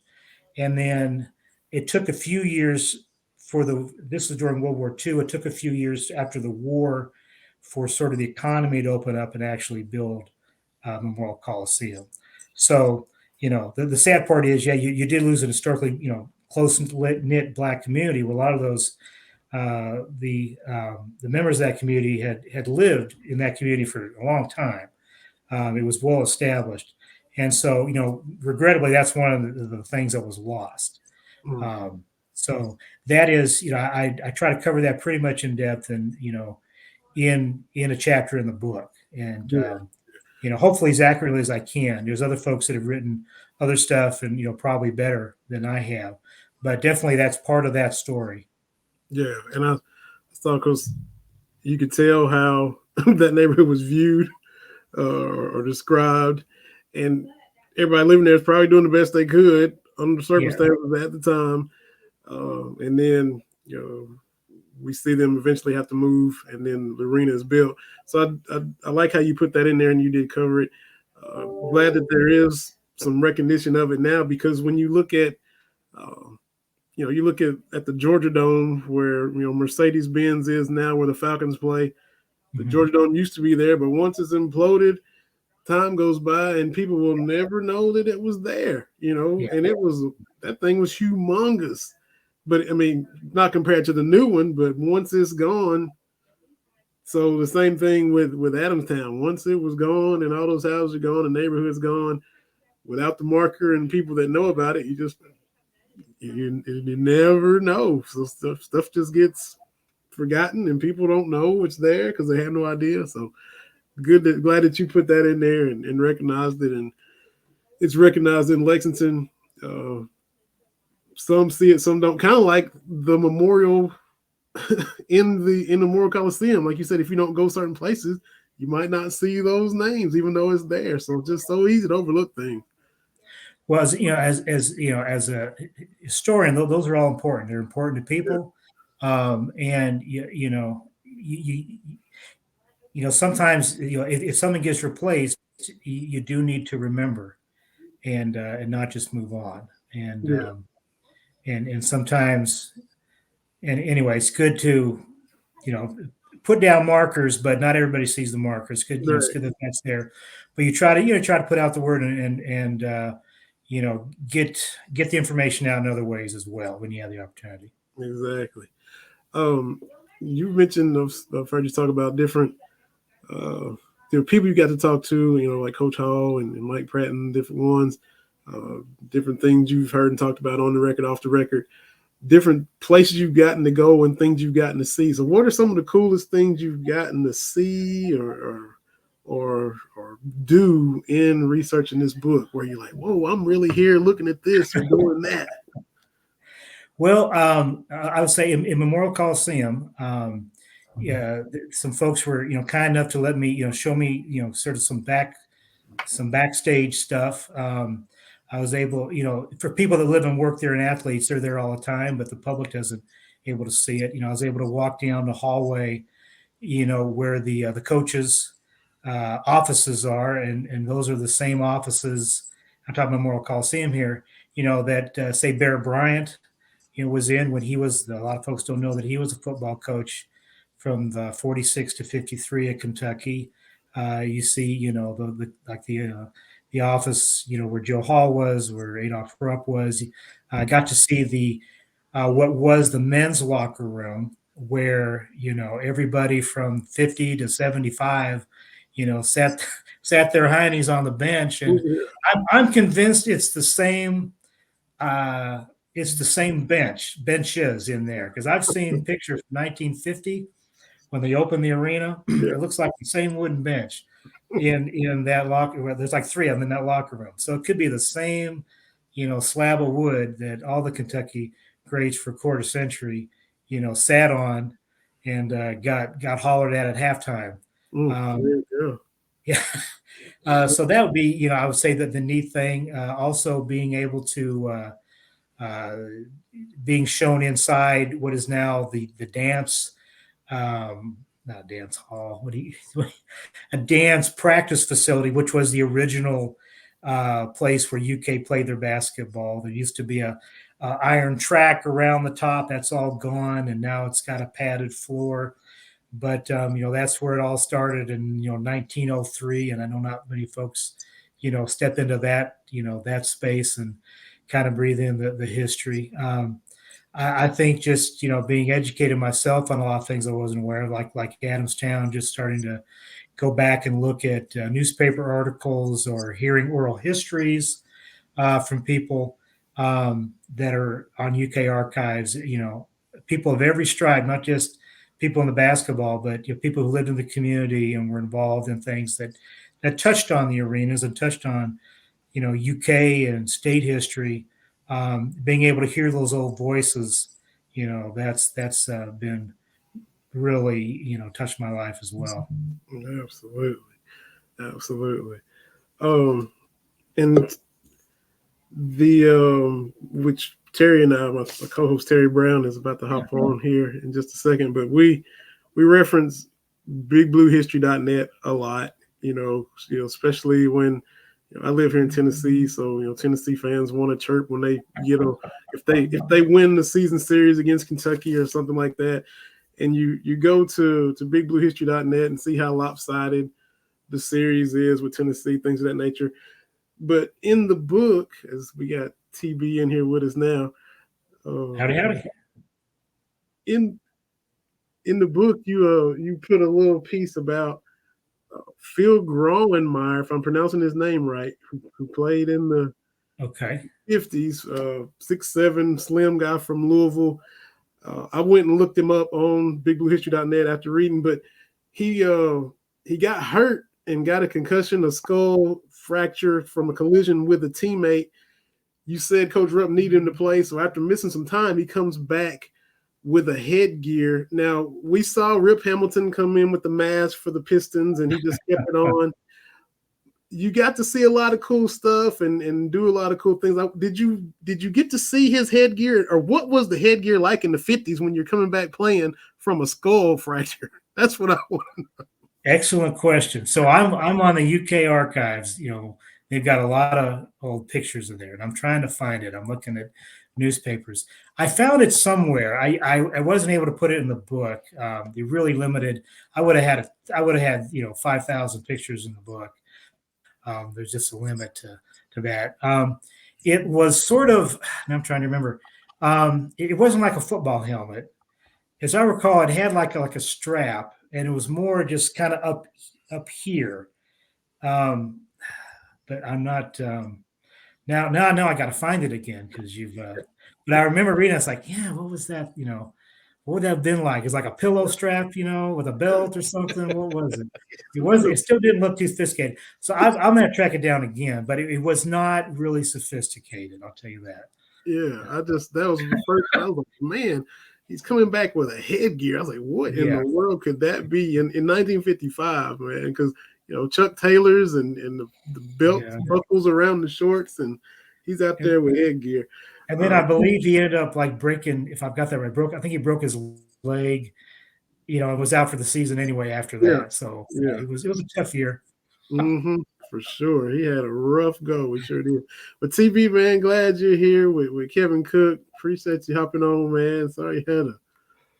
And then it took a few years this was during World War II. It took a few years after the war for sort of the economy to open up and actually build Memorial Coliseum. So, the sad part is, you did lose an historically, close knit black community where a lot of those, the members of that community had lived in that community for a long time. It was well established. And so, regrettably, that's one of the things that was lost. So that is, I try to cover that pretty much in depth and, in a chapter in the book. And hopefully as accurately as I can. There's other folks that have written other stuff and, probably better than I have, but definitely that's part of that story. Yeah, and I thought because you could tell how that neighborhood was viewed or described, and everybody living there is probably doing the best they could under the circumstances at the time. And then we see them eventually have to move, and then the arena is built. So I like how you put that in there, and you did cover it. Glad that there is some recognition of it now, because when you look at you look at the Georgia Dome where Mercedes-Benz is now, where the Falcons play. The Georgia Dome used to be there, but once it's imploded, time goes by and people will never know that it was there, and that thing was humongous. But I mean, not compared to the new one, but once it's gone. So the same thing with Adamstown. Once it was gone and all those houses are gone, the neighborhood's gone, without the marker and people that know about it, you never know. So stuff just gets forgotten and people don't know it's there because they have no idea. So glad that you put that in there and recognized it, and it's recognized in Lexington. Some see it, some don't. Kind of like the memorial in the Memorial Coliseum. Like you said, if you don't go certain places, you might not see those names, even though it's there. So it's just so easy to overlook things. Well, as a historian, those are all important. They're important to people, and sometimes if something gets replaced, you do need to remember and not just move on. And sometimes, and anyway, it's good to put down markers, but not everybody sees the markers. Good, it's good that that's there, but you try to put out the word and get the information out in other ways as well when you have the opportunity. Exactly. You mentioned I've heard you talk about different people you got to talk to, like Coach Hall and Mike Pratt and different ones, different things you've heard and talked about on the record, off the record, different places you've gotten to go and things you've gotten to see. So what are some of the coolest things you've gotten to see or do in researching this book where you're like, whoa, I'm really here looking at this or doing that? Well, I would say in Memorial Coliseum, some folks were, kind enough to let me, show me, sort of some backstage stuff. I was able, for people that live and work there and athletes, they're there all the time, but the public doesn't able to see it. I was able to walk down the hallway, where the coaches' offices are, and those are the same offices. I'm talking Memorial Coliseum here, that say Bear Bryant, was in when he was. A lot of folks don't know that he was a football coach from the 46 to 53 at Kentucky. You see, the office, where Joe Hall was, where Adolph Rupp was. I got to see the what was the men's locker room, where everybody from 50 to 75, sat their heinies on the bench, and I'm convinced it's the same. It's the same benches in there, because I've seen pictures from 1950 when they opened the arena. It looks like the same wooden bench in that locker room. There's like three of them in that locker room, so it could be the same, slab of wood that all the Kentucky greats for quarter century, sat on and got hollered at halftime. Yeah. So that would be, I would say that the neat thing, also being able to being shown inside what is now the dance, not dance hall, a dance practice facility, which was the original place where UK played their basketball. There used to be a iron track around the top. That's all gone, and now it's got a padded floor. But that's where it all started in 1903, and I know not many folks step into that that space and kind of breathe in the history. I think just being educated myself on a lot of things I wasn't aware of, like Adamstown, just starting to go back and look at newspaper articles or hearing oral histories from people that are on UK archives. People of every stripe, not just people in the basketball, but people who lived in the community and were involved in things that that touched on the arenas and touched on, UK and state history. Being able to hear those old voices, that's been really, touched my life as well. Absolutely, absolutely. Um, and the which Terry and I, my co-host Terry Brown, is about to hop on here in just a second, but we reference BigBlueHistory.net a lot. Especially when I live here in Tennessee, so Tennessee fans want to chirp when they if they win the season series against Kentucky or something like that, and you go to BigBlueHistory.net and see how lopsided the series is with Tennessee, things of that nature. But in the book, as we got TB in here with us now, Howdy. In the book, you put a little piece about Phil Groenmeyer, if I'm pronouncing his name right, who played in the 50s, 6'7", slim guy from Louisville. I went and looked him up on BigBlueHistory.net after reading, but he got hurt and got a concussion, a skull fracture from a collision with a teammate. You said Coach Rupp needed him to play, so after missing some time, he comes back with a headgear. Now, we saw Rip Hamilton come in with the mask for the Pistons, and he just kept it on. You got to see a lot of cool stuff and do a lot of cool things. Did you get to see his headgear, or what was the headgear like in the 50s when you're coming back playing from a skull fracture? That's what I want to know. Excellent question. So I'm on the UK archives. They've got a lot of old pictures of there, and I'm trying to find it. I'm looking at newspapers. I found it somewhere. I wasn't able to put it in the book. They really limited. I would have had 5,000 pictures in the book. There's just a limit to that. It was sort of. I'm trying to remember. It wasn't like a football helmet, as I recall. It had like a strap, and it was more just kind of up here. But I'm not. Now I got to find it again because you've. But I remember reading. It's like, yeah, what was that? What would that have been like? It's like a pillow strap, with a belt or something. What was it? It still didn't look too sophisticated. So I'm going to track it down again, but it was not really sophisticated. I'll tell you that. Yeah, that was the first. I was like, man, he's coming back with a headgear. I was like, what in the world could that be in 1955, man? Because Chuck Taylors and the belt buckles around the shorts, and he's out there with headgear. And then I believe he ended up like breaking, if I've got that right, I think he broke his leg, and was out for the season anyway after that. Yeah. So it was a tough year. Mm-hmm, for sure. He had a rough go. We sure did. But TB, man, glad you're here with Kevin Cook. Appreciate you hopping on, man. Sorry you had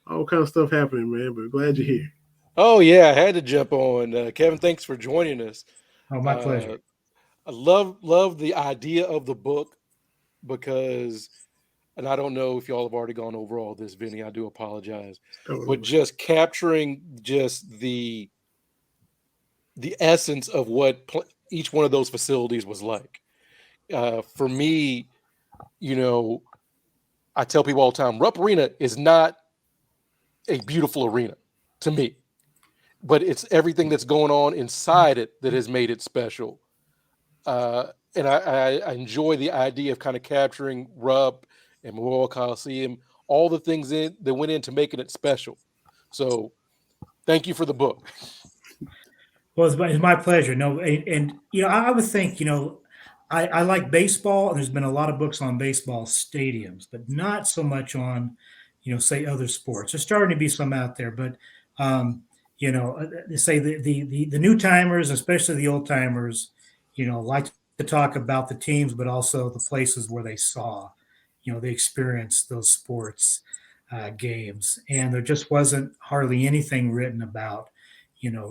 all kind of stuff happening, man, but glad you're here. Oh, yeah, I had to jump on. Kevin, thanks for joining us. Oh, my pleasure. I love the idea of the book because, and I don't know if y'all have already gone over all this, Vinny, I do apologize, but just capturing just the essence of what each one of those facilities was like. For me, I tell people all the time, Rupp Arena is not a beautiful arena to me, but it's everything that's going on inside it that has made it special. And I enjoy the idea of kind of capturing Rupp and Memorial Coliseum, all the things that went into making it special. So thank you for the book. Well, it's my pleasure. No, and I would think, I like baseball, and there's been a lot of books on baseball stadiums, but not so much on, say other sports. There's starting to be some out there, but they say the new timers, especially the old timers, like to talk about the teams, but also the places where they saw, they experienced those sports games, and there just wasn't hardly anything written about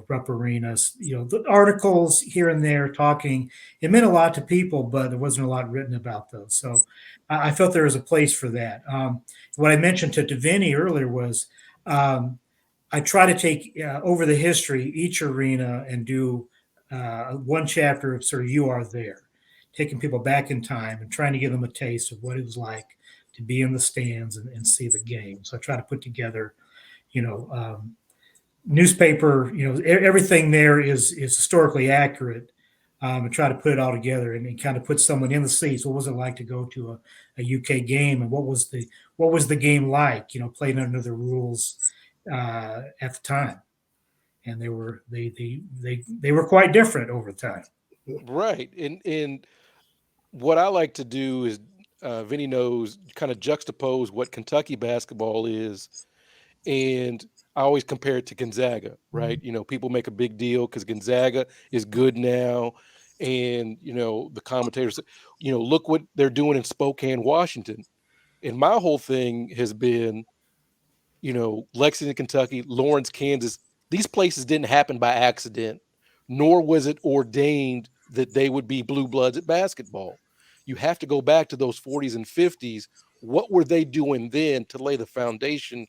Rupp Arenas, the articles here and there talking. It meant a lot to people, but there wasn't a lot written about those. So I felt there was a place for that. What I mentioned to Vinny earlier was I try to take over the history, each arena, and do one chapter of sort of You Are There, taking people back in time and trying to give them a taste of what it was like to be in the stands and see the game. So I try to put together, newspaper, everything there is historically accurate, and try to put it all together and kind of put someone in the seats. What was it like to go to a UK game, and what was the game like? Playing under the rules at the time, and they were quite different over time. Right. And what I like to do is, Vinny knows, kind of juxtapose what Kentucky basketball is, and I always compare it to Gonzaga, right? People make a big deal because Gonzaga is good now, and the commentators, look what they're doing in Spokane, Washington. And my whole thing has been, Lexington, Kentucky, Lawrence, Kansas. These places didn't happen by accident, nor was it ordained that they would be blue bloods at basketball. You have to go back to those 40s and 50s. What were they doing then to lay the foundation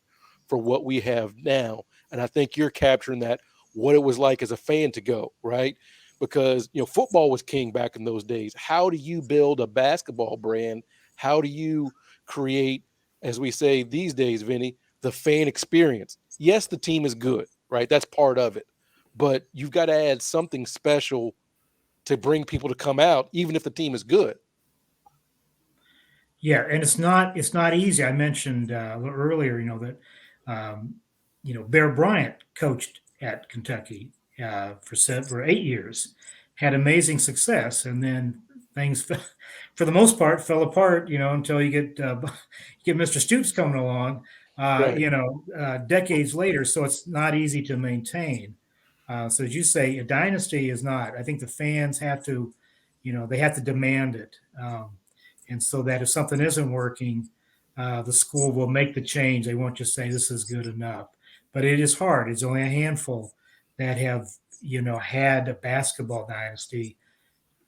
for what we have now? And I think you're capturing that, what it was like as a fan to go, right? Because, football was king back in those days. How do you build a basketball brand? How do you create, as we say these days, Vinny, the fan experience? Yes, the team is good, right? That's part of it. But you've got to add something special to bring people to come out, even if the team is good. Yeah, and it's not easy. I mentioned a little earlier, Bear Bryant coached at Kentucky for 8 years, had amazing success, and then things, for the most part, fell apart. Until you get Mr. Stoops coming along, Right. decades later. So it's not easy to maintain. So as you say, a dynasty is not. I think the fans have to, they have to demand it. And so that if something isn't working, the school will make the change. They won't just say this is good enough. But it is hard. It's only a handful that have, had a basketball dynasty,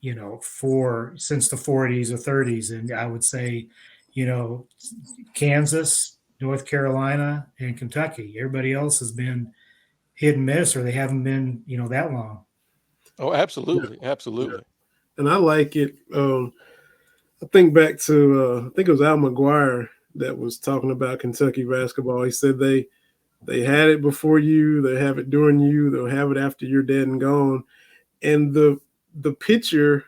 since the 40s or 30s. And I would say, Kansas, North Carolina, and Kentucky. Everybody else has been hit and miss, or they haven't been, that long. Oh, absolutely. Yeah. Absolutely. Yeah. And I like it. I think back to I think it was Al McGuire that was talking about Kentucky basketball. He said they had it before you, they have it during you, they'll have it after you're dead and gone. And the picture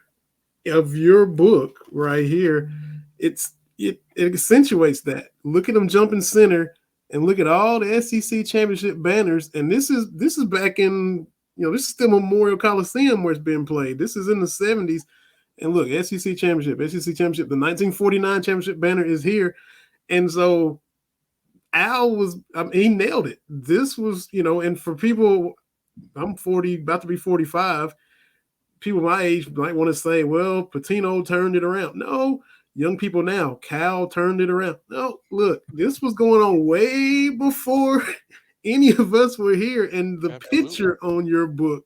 of your book right here, it accentuates that. Look at them jumping center, and look at all the SEC championship banners. And this is back in, this is still Memorial Coliseum where it's been played. This is in the 70s. And look, SEC championship, the 1949 championship banner is here. And so Al he nailed it. This was, and for people, I'm 40, about to be 45, people my age might want to say, well, Pitino turned it around. No, young people now, Cal turned it around. No, look, this was going on way before any of us were here. And the Absolutely. picture on your book,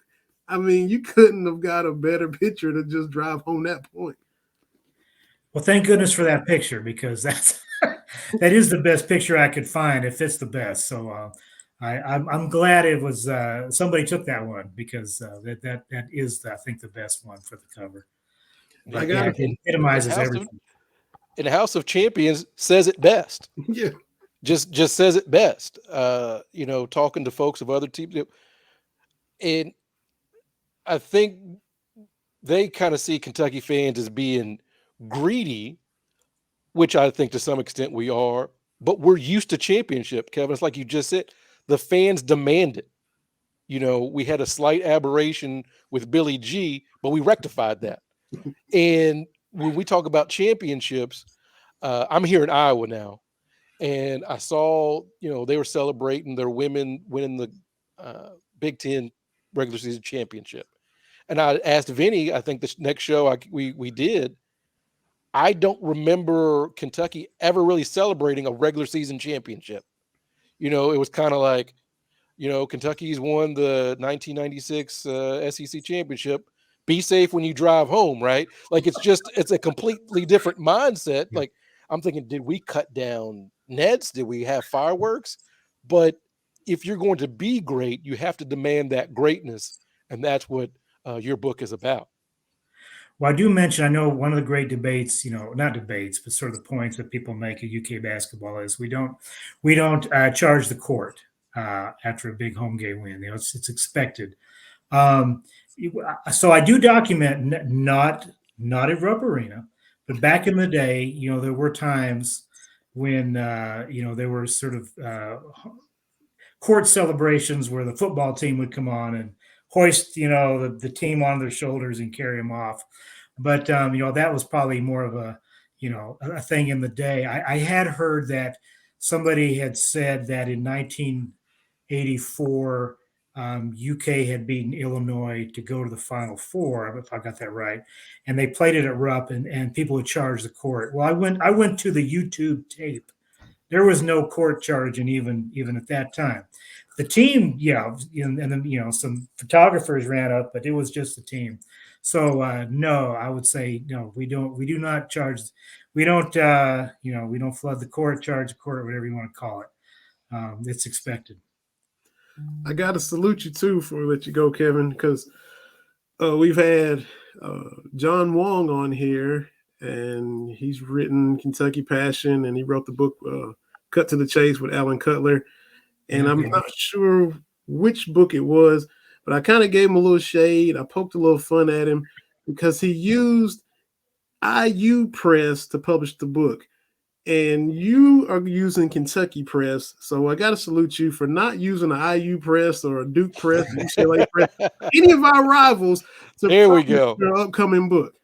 I mean, you couldn't have got a better picture to just drive home that point. Well, thank goodness for that picture, because that is the best picture I could find. It fits the best. So I'm glad it was somebody took that one, because that is, I think, the best one for the cover. I got it epitomizes everything. And House of Champions says it best. Yeah, just says it best. Talking to folks of other teams, and I think they kind of see Kentucky fans as being greedy, which I think to some extent we are, but we're used to championship, Kevin. It's like you just said, the fans demand it. We had a slight aberration with Billy G, but we rectified that. And when we talk about championships, I'm here in Iowa now, and I saw, they were celebrating their women winning the Big Ten regular season championship. And I asked Vinny, I think the next show we did, I don't remember Kentucky ever really celebrating a regular season championship. It was kind of like, Kentucky's won the 1996 SEC championship. Be safe when you drive home, right? Like, it's a completely different mindset. Like, I'm thinking, did we cut down nets? Did we have fireworks? But if you're going to be great, you have to demand that greatness. And that's what your book is about. Well, I do mention, I know one of the great debates, not debates, but sort of the points that people make at UK basketball is we don't charge the court. after a big home game win. It's expected. So I do document not at Rupp Arena, but back in the day, there were times when there were sort of court celebrations where the football team would come on and hoist the team on their shoulders and carry them off. But that was probably more of a thing in the day. I had heard that somebody had said that in 1984 UK had beaten Illinois to go to the Final Four, if I got that right, and they played it at Rupp, and people would charge the court. Well, I went to the YouTube tape. There was no court charge, and even at that time, the team, and then some photographers ran up, but it was just the team. So no, I would say no. We do not charge. We don't we don't flood the court, charge the court, whatever you want to call it. It's expected. I got to salute you too before we let you go, Kevin, because we've had John Wong on here, and he's written Kentucky Passion, and he wrote the book Cut to the Chase with Alan Cutler. And I'm not sure which book it was, but I kind of gave him a little shade. I poked a little fun at him because he used IU Press to publish the book. And you are using Kentucky Press, so I got to salute you for not using an IU Press or a Duke Press, UCLA Press, any of our rivals. There we go. Your upcoming book.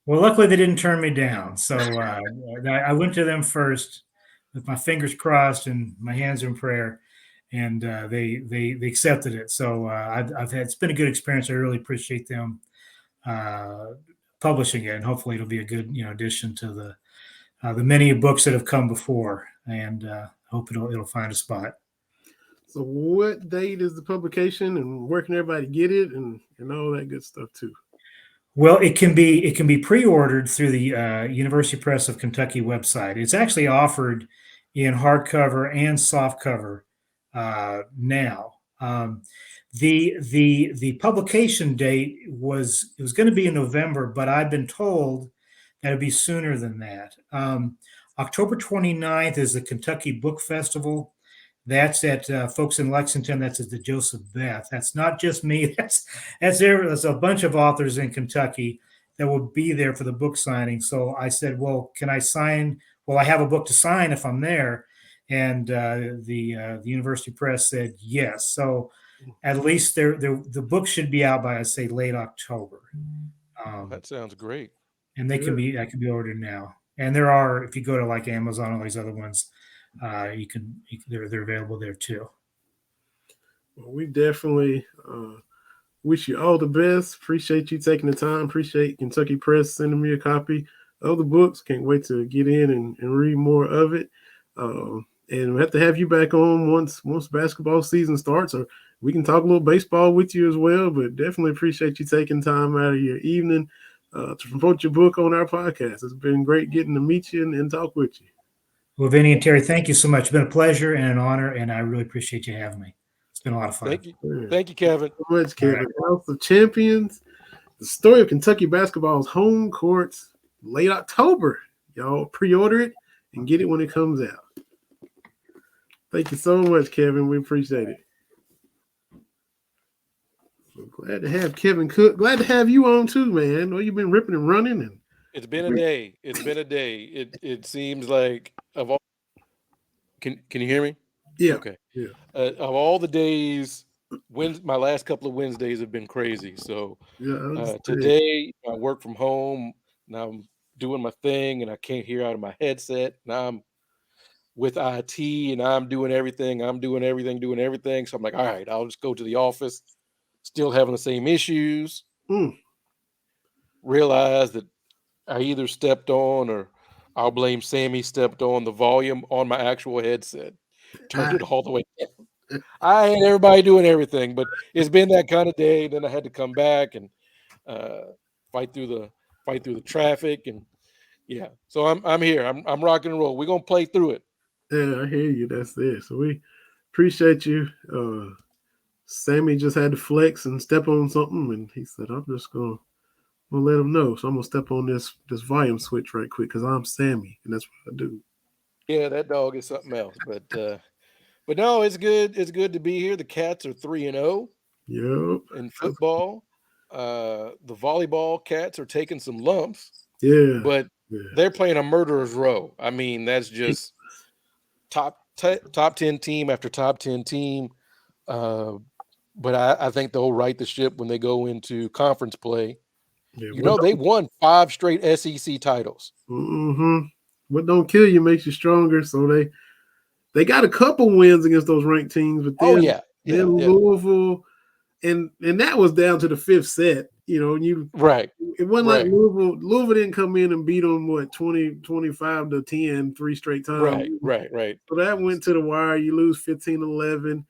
Well, luckily they didn't turn me down, so I went to them first with my fingers crossed and my hands in prayer, and they accepted it. So it's been a good experience. I really appreciate them publishing it, and hopefully it'll be a good addition to the many books that have come before, and hope it'll find a spot. So what date is the publication, and where can everybody get it, and all that good stuff too? Well, it can be pre-ordered through the University Press of Kentucky website. It's actually offered in hardcover and softcover now. The publication date was going to be in November, but I've been told that it'd be sooner than that. October 29th is the Kentucky Book Festival. That's at folks in Lexington. That's at the Joseph Beth. That's not just me. That's a bunch of authors in Kentucky that will be there for the book signing. So I said, well, can I sign? Well, I have a book to sign if I'm there. And the University Press said yes. So at least the book should be out by, I'd say, late October. That sounds great. And that can be ordered now. And there are, if you go to like Amazon and all these other ones, they're available there too. Well, we definitely wish you all the best. Appreciate you taking the time. Appreciate Kentucky Press sending me a copy of the books. Can't wait to get in and read more of it. And we have to have you back on once basketball season starts, or we can talk a little baseball with you as well. But definitely appreciate you taking time out of your evening to promote your book on our podcast. It's been great getting to meet you and talk with you. Well, Vinny and Terry, thank you so much. It's been a pleasure and an honor, and I really appreciate you having me. It's been a lot of fun. Thank you. Thank you, Kevin. So much, Kevin. Right. House of Champions, the story of Kentucky basketball's home courts, late October. Y'all pre-order it and get it when it comes out. Thank you so much, Kevin. We appreciate it. So glad to have Kevin Cook. Glad to have you on too, man. I know you've been ripping and running. And it's been a day. It seems like of all. Can you hear me? Yeah. Okay. Yeah. Of all the days, my last couple of Wednesdays have been crazy. So today I work from home. Now I'm doing my thing, and I can't hear out of my headset. Now I'm with IT, and I'm doing everything. So I'm like, all right, I'll just go to the office. Still having the same issues. Realize that I either stepped on, or I'll blame Sammy, stepped on the volume on my actual headset. Turned it all the way down. I had everybody doing everything, but it's been that kind of day. Then I had to come back and fight through the traffic, and yeah. So I'm here. I'm rocking and roll. We're gonna play through it. Yeah, I hear you. That's it. So we appreciate you. Sammy just had to flex and step on something, and he said, I'm just gonna let him know. So I'm gonna step on this volume switch right quick because I'm Sammy, and that's what I do. Yeah, that dog is something else. But But no, it's good. It's good to be here. The Cats are 3-0 Yep. in football. The volleyball Cats are taking some lumps, Yeah. but Yeah. they're playing a murderer's row. I mean, that's just top 10 team after top 10 team. But I think they'll right the ship when they go into conference play. Yeah. You know, they won 5 straight SEC titles. What don't kill you makes you stronger. So they got a couple wins against those ranked teams, but Oh, then yeah. Louisville, and that was down to the 5th set. You know, Right. it wasn't like Right. Louisville didn't come in and beat them 25 to 10 3 straight times. Right. So that went to the wire. You lose 15-11.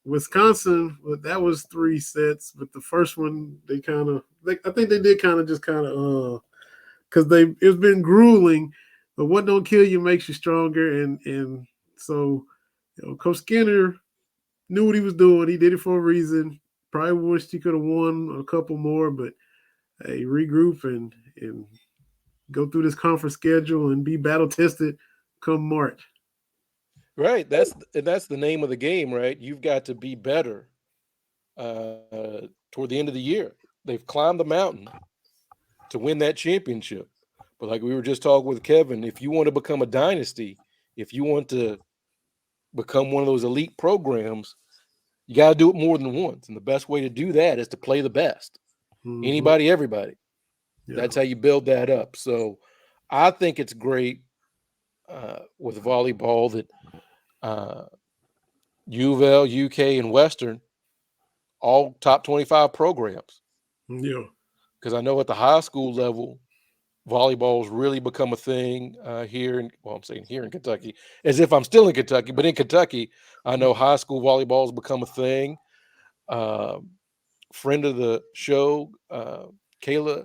Wisconsin, that was 3 sets, but the first one I think they did because it's been grueling. But what don't kill you makes you stronger, and so Coach Skinner knew what he was doing. He did it for a reason. Probably wished he could have won a couple more, but hey, regroup and go through this conference schedule and be battle tested come March. Right. That's the name of the game, right? You've got to be better toward the end of the year. They've climbed the mountain to win that championship. But like we were just talking with Kevin, if you want to become a dynasty, if you want to become one of those elite programs, you got to do it more than once. And the best way to do that is to play the best. Mm-hmm. Anybody, everybody. Yeah. That's how you build that up. So I think it's great with volleyball that U of L, UK, and Western, all top 25 programs. Yeah. Because I know at the high school level, volleyball's really become a thing here I'm saying here in Kentucky, as if I'm still in Kentucky, but in Kentucky, I know high school volleyball's become a thing. Friend of the show, Kayla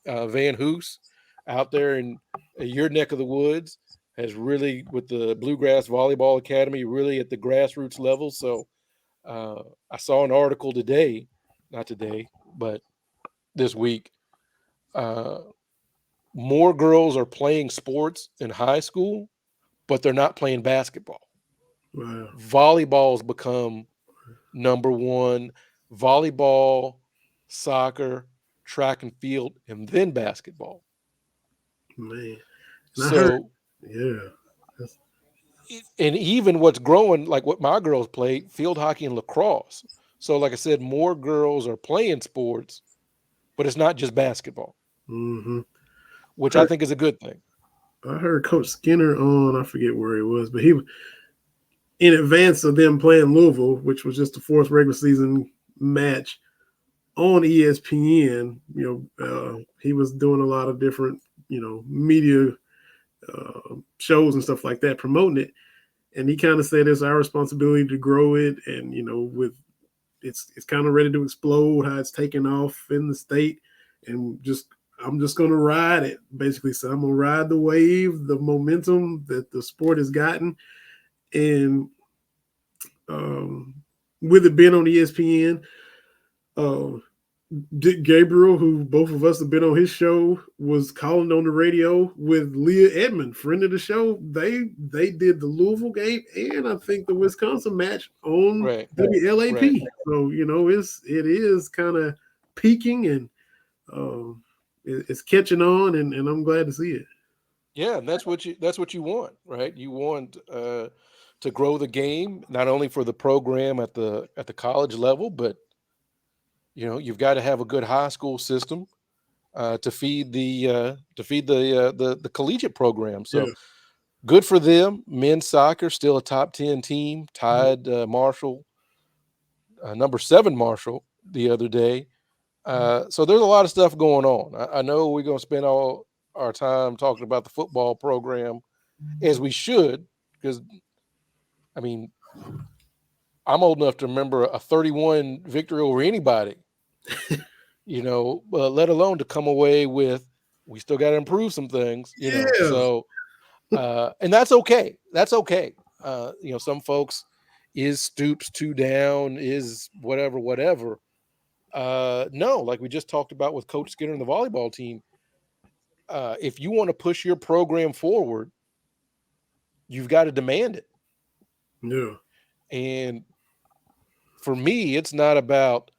Van Hoos, out there in your neck of the woods, has really, with the Bluegrass Volleyball Academy, really at the grassroots level. So I saw an article today, not today, but this week. More girls are playing sports in high school, but they're not playing basketball. Wow. Volleyball's become number one. Volleyball, soccer, track and field, and then basketball. Man. So, and even what's growing, like what my girls play, field hockey and lacrosse. So, like I said, more girls are playing sports, but it's not just basketball, which I think is a good thing. I heard Coach Skinner on, I forget where he was, but he, in advance of them playing Louisville, which was just the 4th regular season match on ESPN, he was doing a lot of different, media shows and stuff like that, promoting it. And he kind of said it's our responsibility to grow it. And, with it's kind of ready to explode, how it's taking off in the state. And I'm just going to ride it, basically. So I'm going to ride the wave, the momentum that the sport has gotten. And with it being on ESPN, Dick Gabriel, who both of us have been on his show, was calling on the radio with Leah Edmond, friend of the show. They did the Louisville game and I think the Wisconsin match on WLAP. Right. So it is kind of peaking and it's catching on, and I'm glad to see it. Yeah, and that's what you want, right? You want to grow the game, not only for the program at the college level, but you've got to have a good high school system to feed the collegiate program. So good for them. Men's soccer still a top 10 team, tied Marshall, number 7 Marshall the other day. So there's a lot of stuff going on. I know we're going to spend all our time talking about the football program, as we should, because I mean, I'm old enough to remember a 31 victory over anybody. Let alone to come away with, we still got to improve some things, know. So, and that's okay. That's okay. Some folks, is Stoops too down, is whatever. No, like we just talked about with Coach Skinner and the volleyball team, if you want to push your program forward, you've got to demand it. Yeah. And for me, it's not about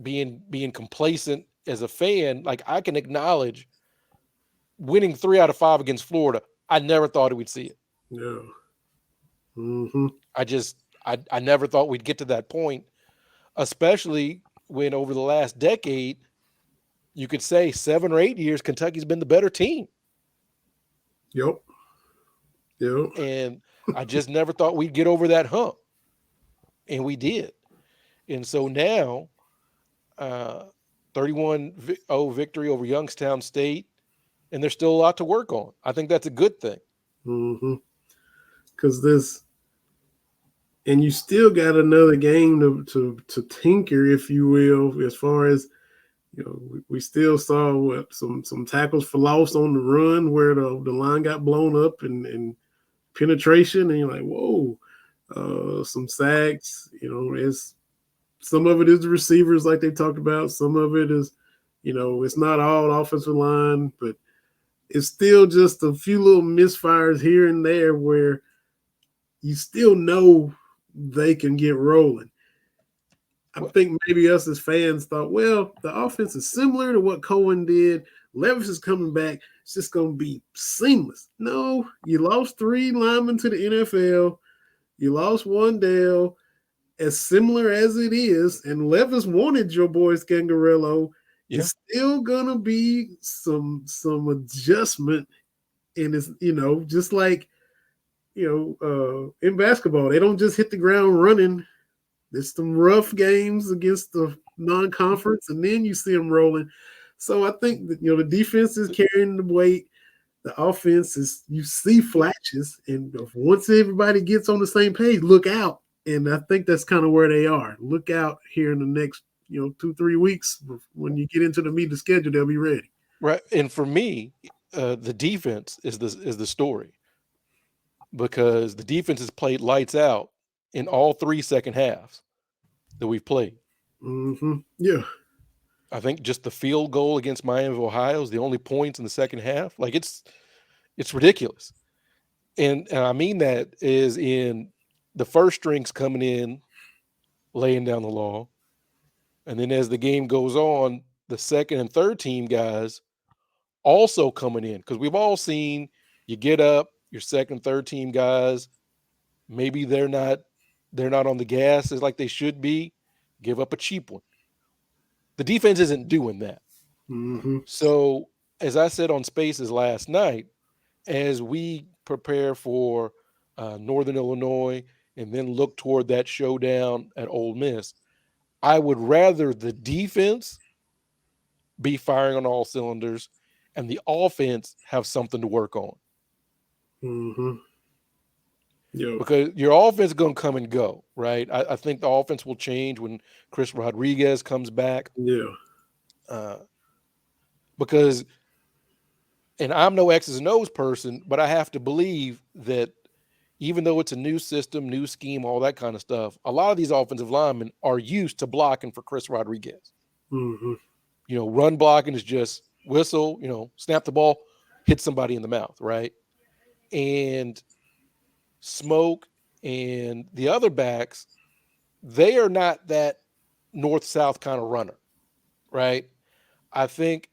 being complacent as a fan. Like, I can acknowledge winning 3 out of 5 against Florida. I never thought we'd see it. Yeah. Mm-hmm. I never thought we'd get to that point, especially when over the last decade, you could say 7 or 8 years, Kentucky's been the better team. Yep. Yep. And I just never thought we'd get over that hump. And we did. And so now, 31-0 victory over Youngstown State, and there's still a lot to work on. I think that's a good thing. Mm-hmm. Because and you still got another game to tinker, if you will, as far as, you know, we still saw some tackles for loss on the run where the line got blown up and penetration, and you're like, whoa, some sacks. You know, it's some of it is the receivers like they talked about. Some of it is, you know, it's not all offensive line, but it's still just a few little misfires here and there where you still know they can get rolling. I think maybe us as fans thought, well, the offense is similar to what Cohen did. Levis is coming back. It's just going to be seamless. No, you lost 3 linemen to the NFL. You lost Wandale. As similar as it is, and Levis wanted your boy Scangarello, it's still going to be some adjustment. And it's, you know, just like, you know, in basketball, they don't just hit the ground running. There's some rough games against the non-conference, and then you see them rolling. So I think that, you know, the defense is carrying the weight. The offense is, you see flashes, and once everybody gets on the same page, look out. And I think that's kind of where they are. Look out here in the next, you know, 2-3 weeks. When you get into the meat of the schedule, they'll be ready. Right. And for me, the defense is the story, because the defense has played lights out in all 3 second halves that we've played. Mm-hmm. Yeah. I think just the field goal against Miami of Ohio is the only points in the second half. Like, it's ridiculous. And I mean that is in the first strings coming in, laying down the law. And then as the game goes on, the second and third team guys also coming in, because we've all seen, you get up, your second, third team guys, maybe they're not on the gas as like they should be, give up a cheap one. The defense isn't doing that. Mm-hmm. So, as I said on Spaces last night, as we prepare for Northern Illinois and then look toward that showdown at Ole Miss, I would rather the defense be firing on all cylinders and the offense have something to work on. Mm-hmm. Yeah. Because your offense is going to come and go, right? I think the offense will change when Chris Rodriguez comes back. Yeah. Because, and I'm no X's and O's person, but I have to believe that even though it's a new system, new scheme, all that kind of stuff, a lot of these offensive linemen are used to blocking for Chris Rodriguez. Mm-hmm. You know, run blocking is just whistle, you know, snap the ball, hit somebody in the mouth, right? And Smoke and the other backs, they are not that north-south kind of runner, right? I think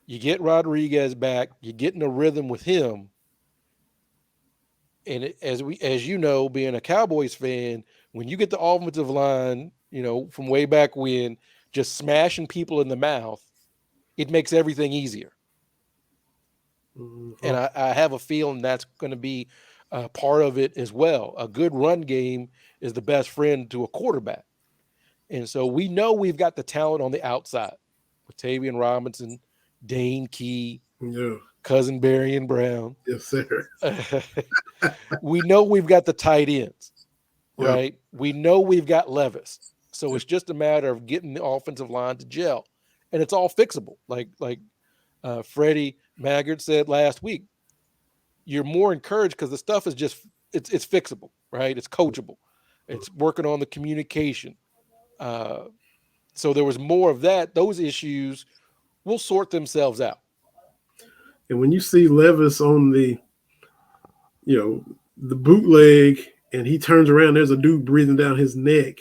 you get Rodriguez back, you get in a rhythm with him, and as you know, being a Cowboys fan, when you get the offensive line, you know, from way back when, just smashing people in the mouth, it makes everything easier. Mm-hmm. And I have a feeling that's going to be part of it as well. A good run game is the best friend to a quarterback. And so we know we've got the talent on the outside with Tavian Robinson, Dane Key, Yeah. Cousin Barry and Brown. Yes, sir. We know we've got the tight ends, Yeah. right? We know we've got Levis. So it's just a matter of getting the offensive line to gel. And it's all fixable. Like Freddie Maggard said last week, you're more encouraged because the stuff is just, it's fixable, right? It's coachable. It's working on the communication. So there was more of that. Those issues will sort themselves out. And when you see Levis on the bootleg, and he turns around. There's a dude breathing down his neck.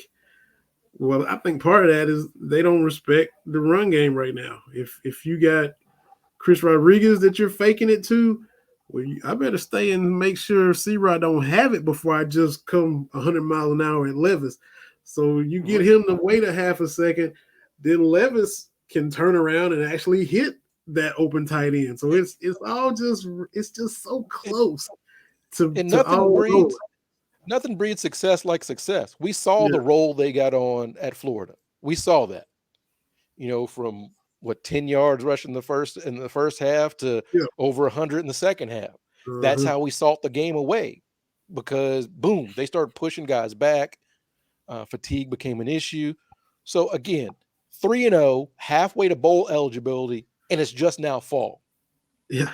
Well, I think part of that is they don't respect the run game right now. If you got Chris Rodriguez that you're faking it to, well, I better stay and make sure C-Rod don't have it before I just come 100 miles an hour at Levis. So you get him to wait a half a second, then Levis can turn around and actually hit that open tight end. So it's just so close to nothing breeds success like success. We saw the role they got on at Florida. We saw that, from 10 yards rushing in the first half to over 100 in the second half. That's how we salt the game away, because boom, they started pushing guys back. Fatigue became an issue. So again, 3-0, halfway to bowl eligibility, and it's just now fall. Yeah.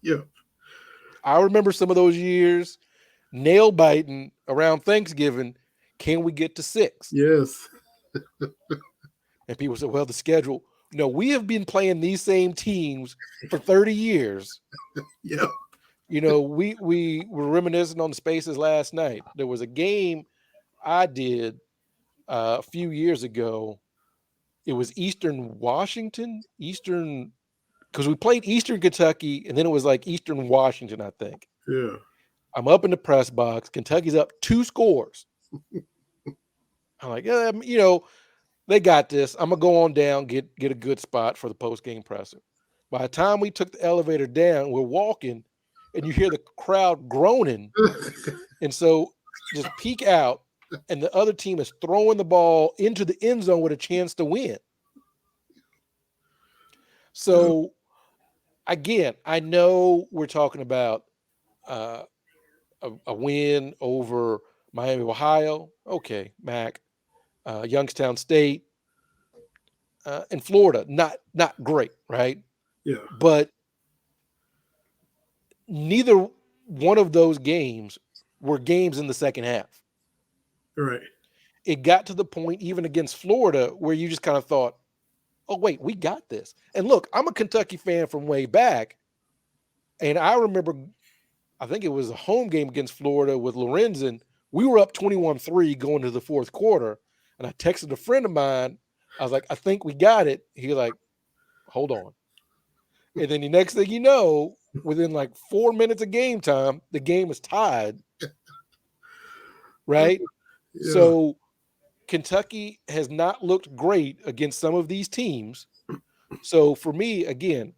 Yeah. I remember some of those years, nail biting around Thanksgiving. Can we get to 6? Yes. And people say, well, the schedule. No, we have been playing these same teams for 30 years. Yeah. We were reminiscing on the Spaces last night. There was a game I did a few years ago. It was Eastern Washington, because we played Eastern Kentucky, and then it was like Eastern Washington, I think. Yeah. I'm up in the press box. Kentucky's up 2 scores. I'm like, they got this. I'm going to go on down, get a good spot for the post-game presser. By the time we took the elevator down, we're walking, and you hear the crowd groaning. And so just peek out, and the other team is throwing the ball into the end zone with a chance to win. So, again, I know we're talking about a win over Miami, Ohio. Okay, Mac. Youngstown State, and Florida, not great, right? Yeah. But neither one of those games were games in the second half. Right. It got to the point, even against Florida, where you just kind of thought, oh, wait, we got this. And look, I'm a Kentucky fan from way back, and I remember, I think it was a home game against Florida with Lorenzen. We were up 21-3 going to the fourth quarter. And I texted a friend of mine. I was like, I think we got it. He like, hold on. And then the next thing you know, within like 4 minutes of game time, the game is tied. Right? Yeah. So Kentucky has not looked great against some of these teams. So for me, again,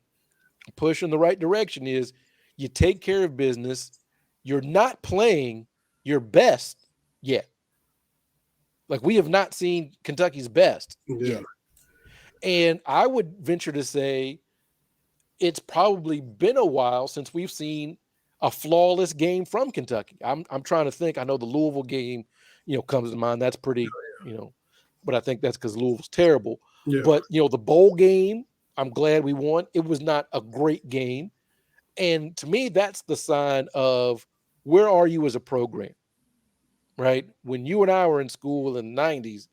push in the right direction is you take care of business. You're not playing your best yet. Like, we have not seen Kentucky's best yet. And I would venture to say it's probably been a while since we've seen a flawless game from Kentucky. I'm trying to think. I know the Louisville game, comes to mind. That's pretty, but I think that's because Louisville's terrible. Yeah. But, the bowl game, I'm glad we won. It was not a great game. And to me, that's the sign of where are you as a program? Right? When you and I were in school in the 90s,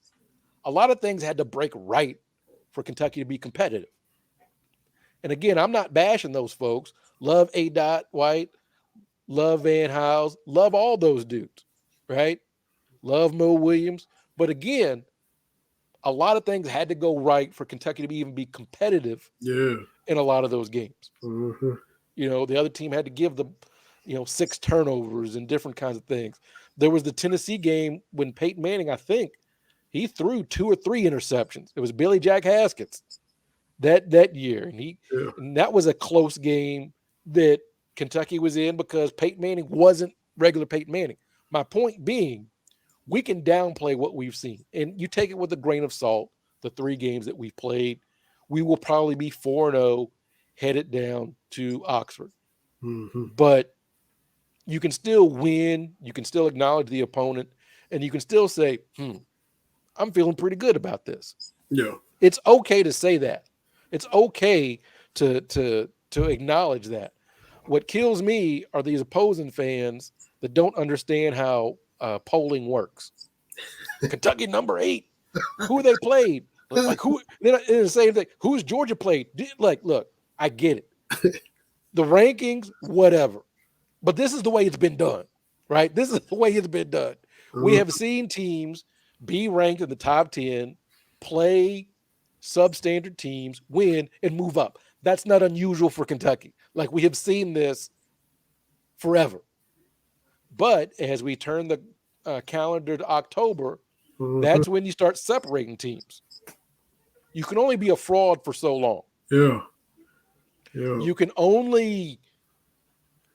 a lot of things had to break right for Kentucky to be competitive. And again, I'm not bashing those folks. Love A. White, love Van Hiles, love all those dudes, right? Love Mo Williams. But again, a lot of things had to go right for Kentucky to even be competitive in a lot of those games. Mm-hmm. The other team had to give the 6 turnovers and different kinds of things. There was the Tennessee game when Peyton Manning, I think, he threw 2 or 3 interceptions. It was Billy Jack Haskins that year. And that was a close game that Kentucky was in because Peyton Manning wasn't regular Peyton Manning. My point being, we can downplay what we've seen. And you take it with a grain of salt, the 3 games that we've played. We will probably be 4-0 headed down to Oxford. Mm-hmm. But you can still win. You can still acknowledge the opponent. And you can still say, I'm feeling pretty good about this. Yeah. It's okay to say that. It's okay to acknowledge that. What kills me are these opposing fans that don't understand how polling works. Kentucky number 8. Who they played? Like who? Then the same thing. Who's Georgia played? Look, I get it. The rankings, whatever. But this is the way it's been done, right? This is the way it's been done. We have seen teams be ranked in the top 10, play substandard teams, win, and move up. That's not unusual for Kentucky. Like, we have seen this forever. But as we turn the calendar to October, that's when you start separating teams. You can only be a fraud for so long. Yeah. You can only,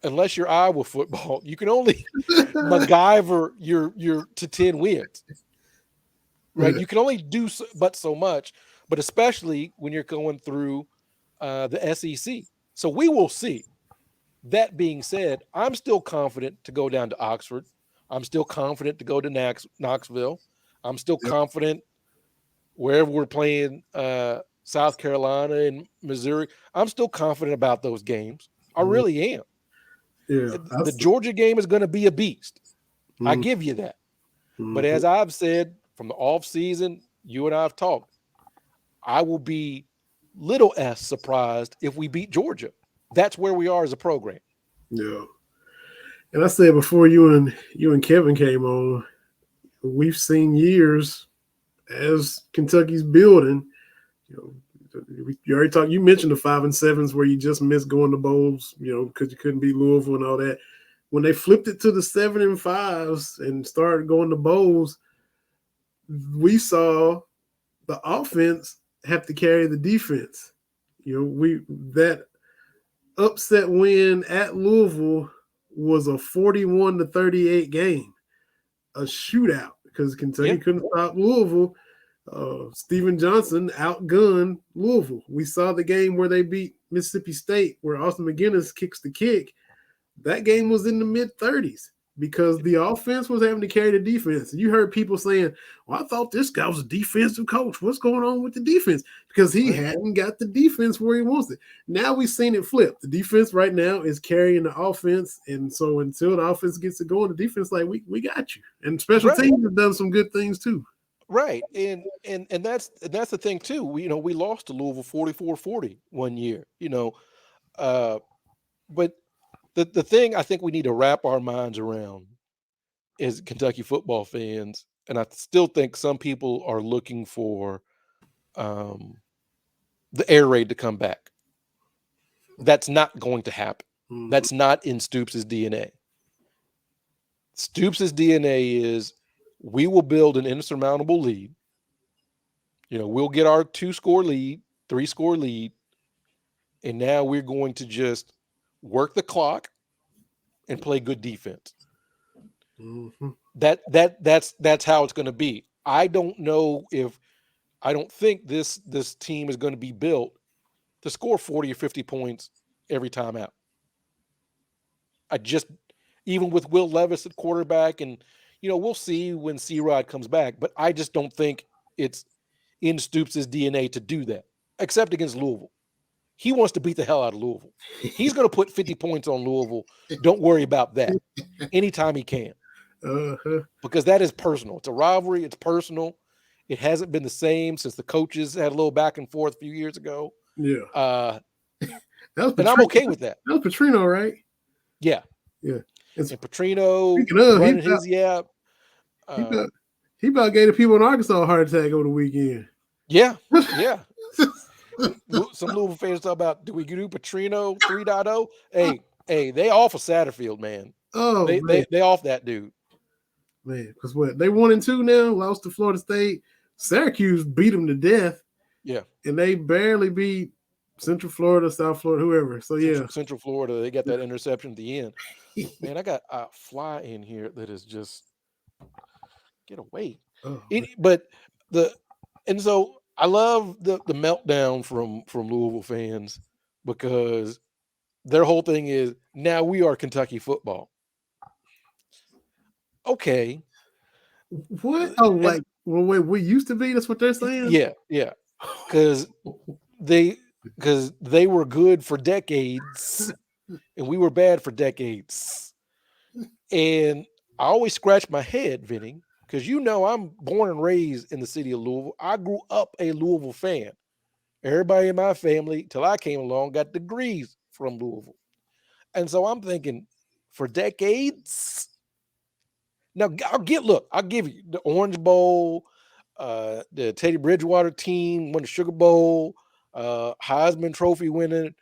unless you're Iowa football, you can only MacGyver your to 10 wins. Right? You can only do so much, but especially when you're going through the SEC. So we will see. That being said, I'm still confident to go down to Oxford. I'm still confident to go to Knoxville. I'm still confident wherever we're playing South Carolina and Missouri. I'm still confident about those games. I really am. Yeah, the Georgia game is going to be a beast. I give you that. But as I've said from the off season, you and I have talked, I will be little s surprised if we beat Georgia. That's where we are as a program. Yeah. And I said before you and Kevin came on, we've seen years as Kentucky's building. You already talked. You mentioned the 5 and 7s where you just missed going to bowls, because you couldn't beat Louisville and all that. When they flipped it to the 7 and 5s and started going to bowls, we saw the offense have to carry the defense. That upset win at Louisville was a 41-38 game, a shootout, because Kentucky couldn't stop Louisville. Steven Johnson outgunned Louisville. We saw the game where they beat Mississippi State, where Austin McGinnis kicks the kick. That game was in the mid-30s because the offense was having to carry the defense. You heard people saying, well, I thought this guy was a defensive coach. What's going on with the defense? Because he hadn't got the defense where he wants it. Now we've seen it flip. The defense right now is carrying the offense, and so until the offense gets it going, the defense we got you. And special teams have done some good things too. Right. And that's the thing too. We lost to Louisville 44-40 one year, but the thing I think we need to wrap our minds around is Kentucky football fans. And I still think some people are looking for the air raid to come back. That's not going to happen. That's not in Stoops' DNA. Stoops' DNA is we will build an insurmountable lead. We'll get our 2-score lead, 3-score lead, and now we're going to just work the clock and play good defense. That's how it's going to be. I don't think this team is going to be built to score 40 or 50 points every time out. Even with Will Levis at quarterback, and we'll see when C-Rod comes back, but I just don't think it's in Stoops' DNA to do that, except against Louisville. He wants to beat the hell out of Louisville. He's going to put 50 points on Louisville. Don't worry about that. Anytime he can. Because that is personal. It's a rivalry. It's personal. It hasn't been the same since the coaches had a little back and forth a few years ago. Yeah. And I'm okay with that. That was Petrino, right? Yeah. Yeah. And Petrino running his yap. He about gave the people in Arkansas a heart attack over the weekend. Yeah. Yeah. Some Louisville fans talk about, do we do Petrino 3.0? Hey, they off of Satterfield, man. Oh, they off that dude. Man, because they 1-2 now, lost to Florida State. Syracuse beat them to death. Yeah. And they barely beat Central Florida, South Florida, whoever. So, Central Florida, they got that interception at the end. Man, I got a fly in here that is just get away. So I love the meltdown from Louisville fans because their whole thing is now we are Kentucky football. Okay. What? Oh, we used to be? That's what they're saying? Yeah. Because they were good for decades and we were bad for decades. And I always scratch my head, Vinny, because I'm born and raised in the city of Louisville. I grew up a Louisville fan. Everybody in my family, till I came along, got degrees from Louisville. And so I'm thinking, for decades. Now, I'll give you the Orange Bowl, the Teddy Bridgewater team won the Sugar Bowl, Heisman Trophy winning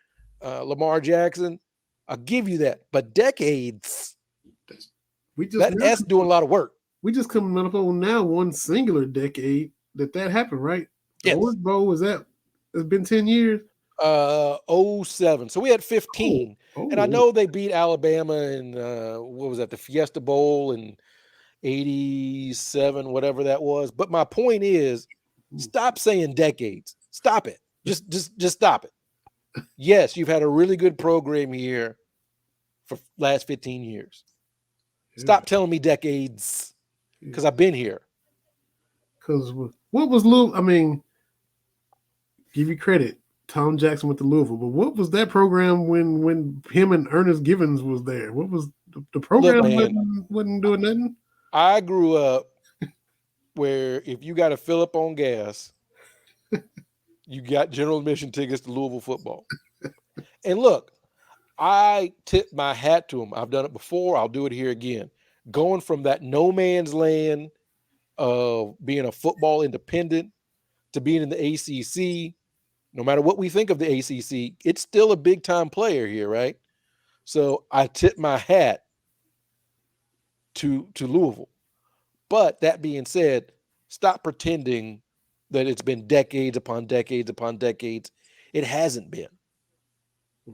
Lamar Jackson. I'll give you that. But decades, that's doing a lot of work. We just coming up on now one singular decade that happened, right? The Yes. Orange Bowl it's been 10 years. 07. So we had 15. And I know they beat Alabama in what was that, the Fiesta Bowl in 87, whatever that was. But my point is, stop saying decades. Stop it. Just stop it. Yes, you've had a really good program here for last 15 years. Stop telling me decades, because I've been here. Because what was Louisville? I mean, give you credit. Tom Jackson went to Louisville, but what was that program when him and Ernest Givens was there? What was the program? Look, man, wasn't doing nothing. I grew up where if you got to fill up on gas, you got general admission tickets to Louisville football. And look, I tip my hat to them. I've done it before. I'll do it here again. Going from that no man's land of being a football independent to being in the ACC. No matter what we think of the ACC, it's still a big time player here, right? So I tip my hat to Louisville. But that being said, stop pretending that it's been decades upon decades upon decades. It hasn't been.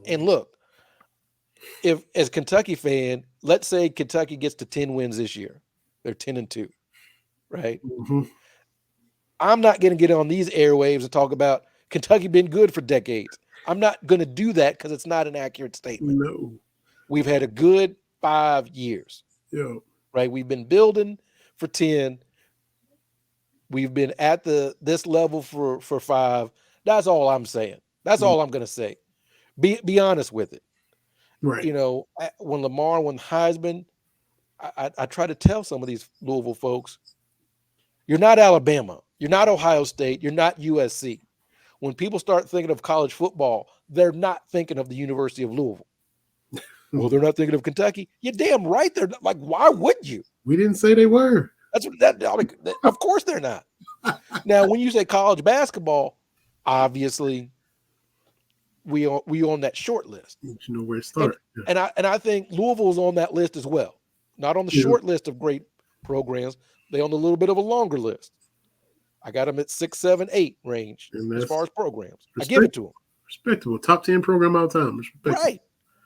And look, if as a Kentucky fan, let's say Kentucky gets to 10 wins this year, they're 10-2, right? Mm-hmm. I'm not going to get on these airwaves and talk about Kentucky been good for decades. I'm not going to do that because it's not an accurate statement. No. We've had a good 5 years. Yeah. Right? We've been building for 10. We've been at this level for 5. That's all I'm saying. That's all I'm going to say. Be honest with it. Right. You know, when Lamar won Heisman, I try to tell some of these Louisville folks, you're not Alabama. You're not Ohio State. You're not USC. When people start thinking of college football, they're not thinking of the University of Louisville. Well, they're not thinking of Kentucky. You're damn right. They're not. Like, why would you? We didn't say they were. That's what of course they're not. Now, when you say college basketball, obviously we on that short list. You know where to start. And I think Louisville's on that list as well. Not on the short list of great programs. They on a little bit of a longer list. I got them at 6, 7, 8 range as far as programs. I give it to them. Respectable. Top 10 program all time.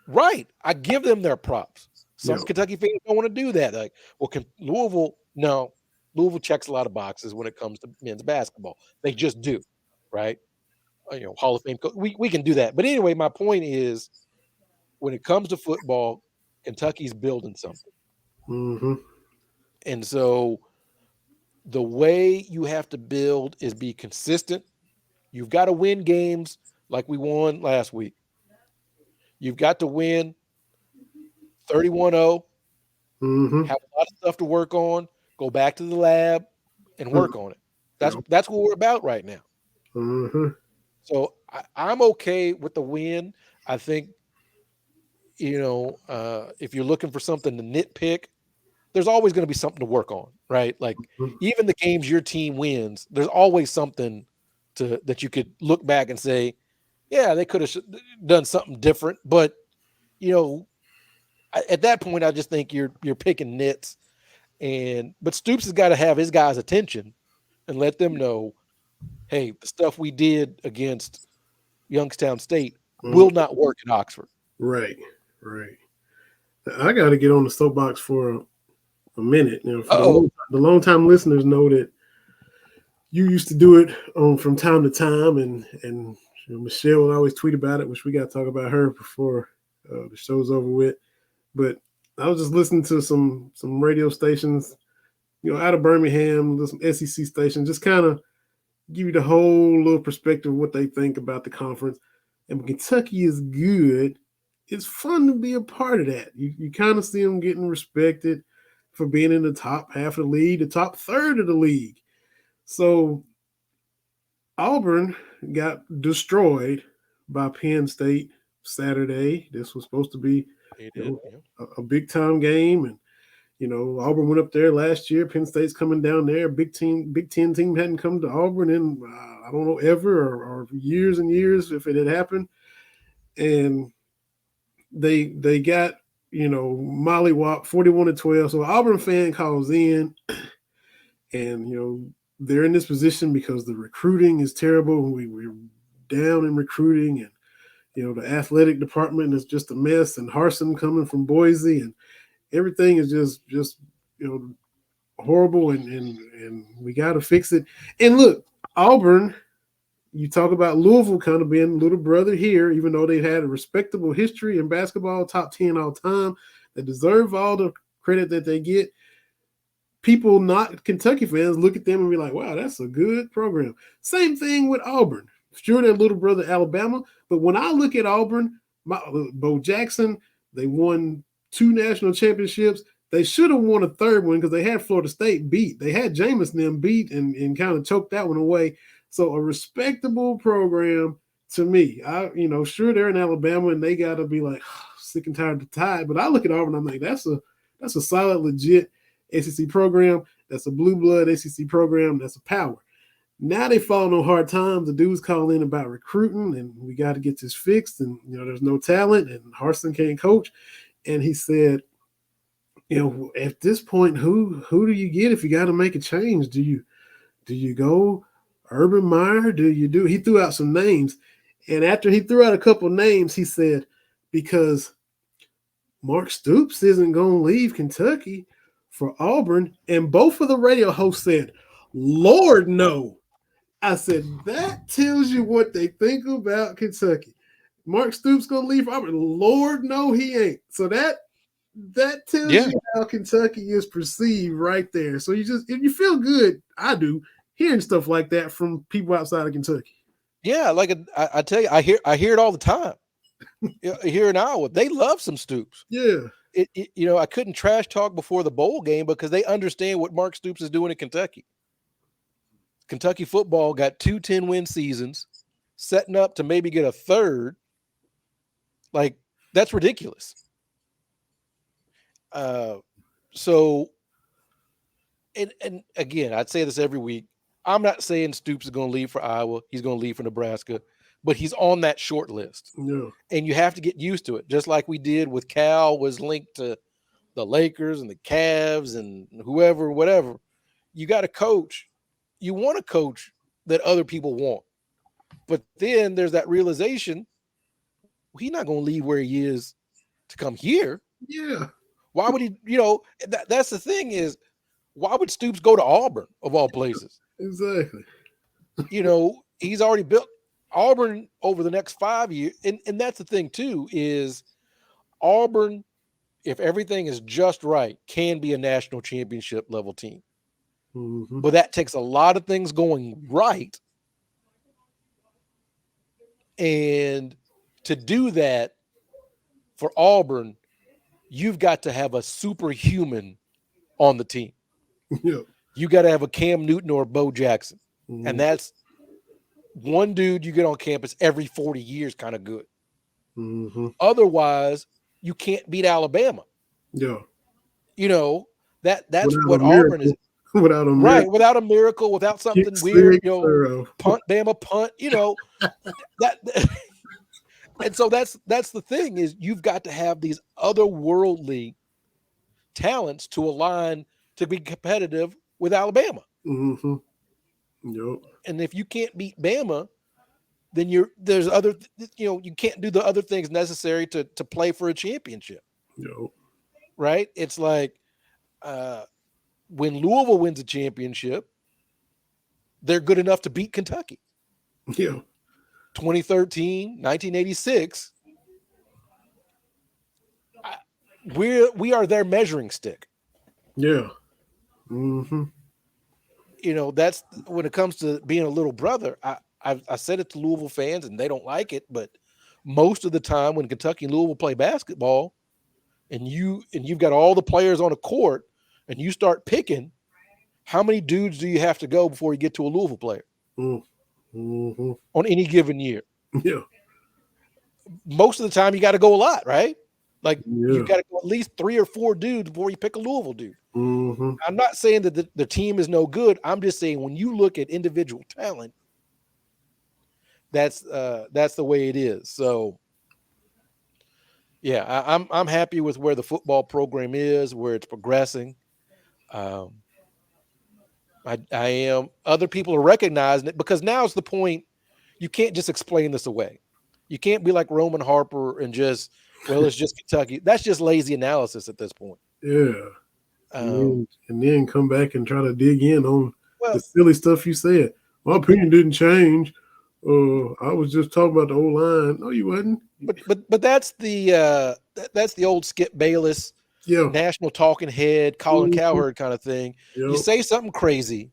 Right. I give them their props. Some Kentucky fans don't want to do that. Like, well, Louisville checks a lot of boxes when it comes to men's basketball. They just do, right? You know, Hall of Fame. We can do that. But anyway, my point is, when it comes to football, Kentucky's building something. Mm-hmm. And so the way you have to build is be consistent. You've got to win games like we won last week. You've got to win 31-0, have a lot of stuff to work on, go back to the lab and work on it. That's what we're about right now. Mm-hmm. So I'm okay with the win. I think, if you're looking for something to nitpick, there's always going to be something to work on, right? Like even the games your team wins, there's always something that you could look back and say, yeah, they could have done something different. But, at that point, I just think you're picking nits. But Stoops has got to have his guys' attention and let them know, hey, the stuff we did against Youngstown State will not work at Oxford. Right. I got to get on the soapbox for a minute. The long-time listeners know that you used to do it from time to time, and Michelle will always tweet about it, which we got to talk about her before the show's over with. But I was just listening to some radio stations, out of Birmingham, some SEC stations, just kind of give you the whole little perspective of what they think about the conference. And when Kentucky is good, it's fun to be a part of that. You kind of see them getting respected for being in the top half of the league, the top third of the league. So Auburn got destroyed by Penn State Saturday. This was supposed to be They did. A big time game, and Auburn went up there last year. Penn State's coming down there. Big Ten team hadn't come to Auburn in I don't know ever or years and years if it had happened, and they got mollywop 41-12. So Auburn fan calls in, and they're in this position because the recruiting is terrible. We're down in recruiting, and the athletic department is just a mess. And Harsin coming from Boise, and everything is just horrible, and we got to fix it. And look, Auburn, you talk about Louisville kind of being little brother here, even though they've had a respectable history in basketball, top 10 all time. They deserve all the credit that they get. People, not Kentucky fans, look at them and be like, wow, that's a good program. Same thing with Auburn. Sure, they're little brother Alabama, but when I look at Auburn, Bo Jackson, they won 2 national championships. They should have won a third one because they had Florida State beat. They had Jameis and them beat and kind of choked that one away. So a respectable program to me. Sure, they're in Alabama and they got to be like sick and tired of the Tide. But I look at Auburn, I'm like, that's a solid, legit SEC program. That's a blue blood SEC program. That's a power. Now they falling on hard times. The dudes call in about recruiting, and we got to get this fixed. And there's no talent, and Harsin can't coach. And he said, at this point, who do you get if you got to make a change? Do you go Urban Meyer? He threw out some names, and after he threw out a couple names, he said, because Mark Stoops isn't going to leave Kentucky for Auburn, and both of the radio hosts said, Lord, no. I said, that tells you what they think about Kentucky. Mark Stoops going to leave for Auburn? Lord, no, he ain't. So that tells you how Kentucky is perceived right there. So you feel good, I do, hearing stuff like that from people outside of Kentucky. Yeah, like I tell you, I hear it all the time. Here in Iowa, they love some Stoops. Yeah. I couldn't trash talk before the bowl game because they understand what Mark Stoops is doing in Kentucky. Kentucky football got 2 10-win seasons, setting up to maybe get a third. Like, that's ridiculous. So, and again, I'd say this every week. I'm not saying Stoops is going to leave for Iowa. He's going to leave for Nebraska, but he's on that short list. Yeah. And you have to get used to it, just like we did with Cal was linked to the Lakers and the Cavs and whoever, whatever. You got to coach. You want to coach that other people want. But then there's that realization, he's not going to leave where he is to come here. Yeah. Why would he, that's the thing is, why would Stoops go to Auburn of all places? Exactly. He's already built Auburn over the next 5 years. And that's the thing too, is Auburn, if everything is just right, can be a national championship level team. Mm-hmm. But that takes a lot of things going right. And to do that for Auburn, you've got to have a superhuman on the team. Yeah. You got to have a Cam Newton or a Bo Jackson. Mm-hmm. And that's one dude you get on campus every 40 years kind of good. Mm-hmm. Otherwise, you can't beat Alabama. Yeah. That's what Auburn is. Without a miracle. Right, without a miracle, without something weird, punt, Bama, punt, that. And so that's the thing is you've got to have these otherworldly talents to align to be competitive with Alabama. Mm-hmm. Yep. And if you can't beat Bama, then you can't do the other things necessary to play for a championship. Yep. Right? It's like when Louisville wins a championship, they're good enough to beat Kentucky. Yeah. 2013, 1986. We are their measuring stick. Yeah. Mm-hmm. That's when it comes to being a little brother. I said it to Louisville fans and they don't like it, but most of the time when Kentucky and Louisville play basketball and you've got all the players on a court and you start picking, how many dudes do you have to go before you get to a Louisville player? Mm-hmm. On any given year? Yeah. Most of the time you got to go a lot, right? Like you got to go at least 3 or 4 dudes before you pick a Louisville dude. Mm-hmm. I'm not saying that the team is no good. I'm just saying when you look at individual talent, that's the way it is. So yeah, I'm happy with where the football program is, where it's progressing. I am. Other people are recognizing it because now's the point. You can't just explain this away. You can't be like Roman Harper and just, well, it's just Kentucky. That's just lazy analysis at this point. Yeah. And then come back and try to dig in on the silly stuff you said. My opinion didn't change. I was just talking about the old line. No, you wasn't. But that's the old Skip Bayless, national talking head, Colin Cowherd kind of thing. Yep. You say something crazy,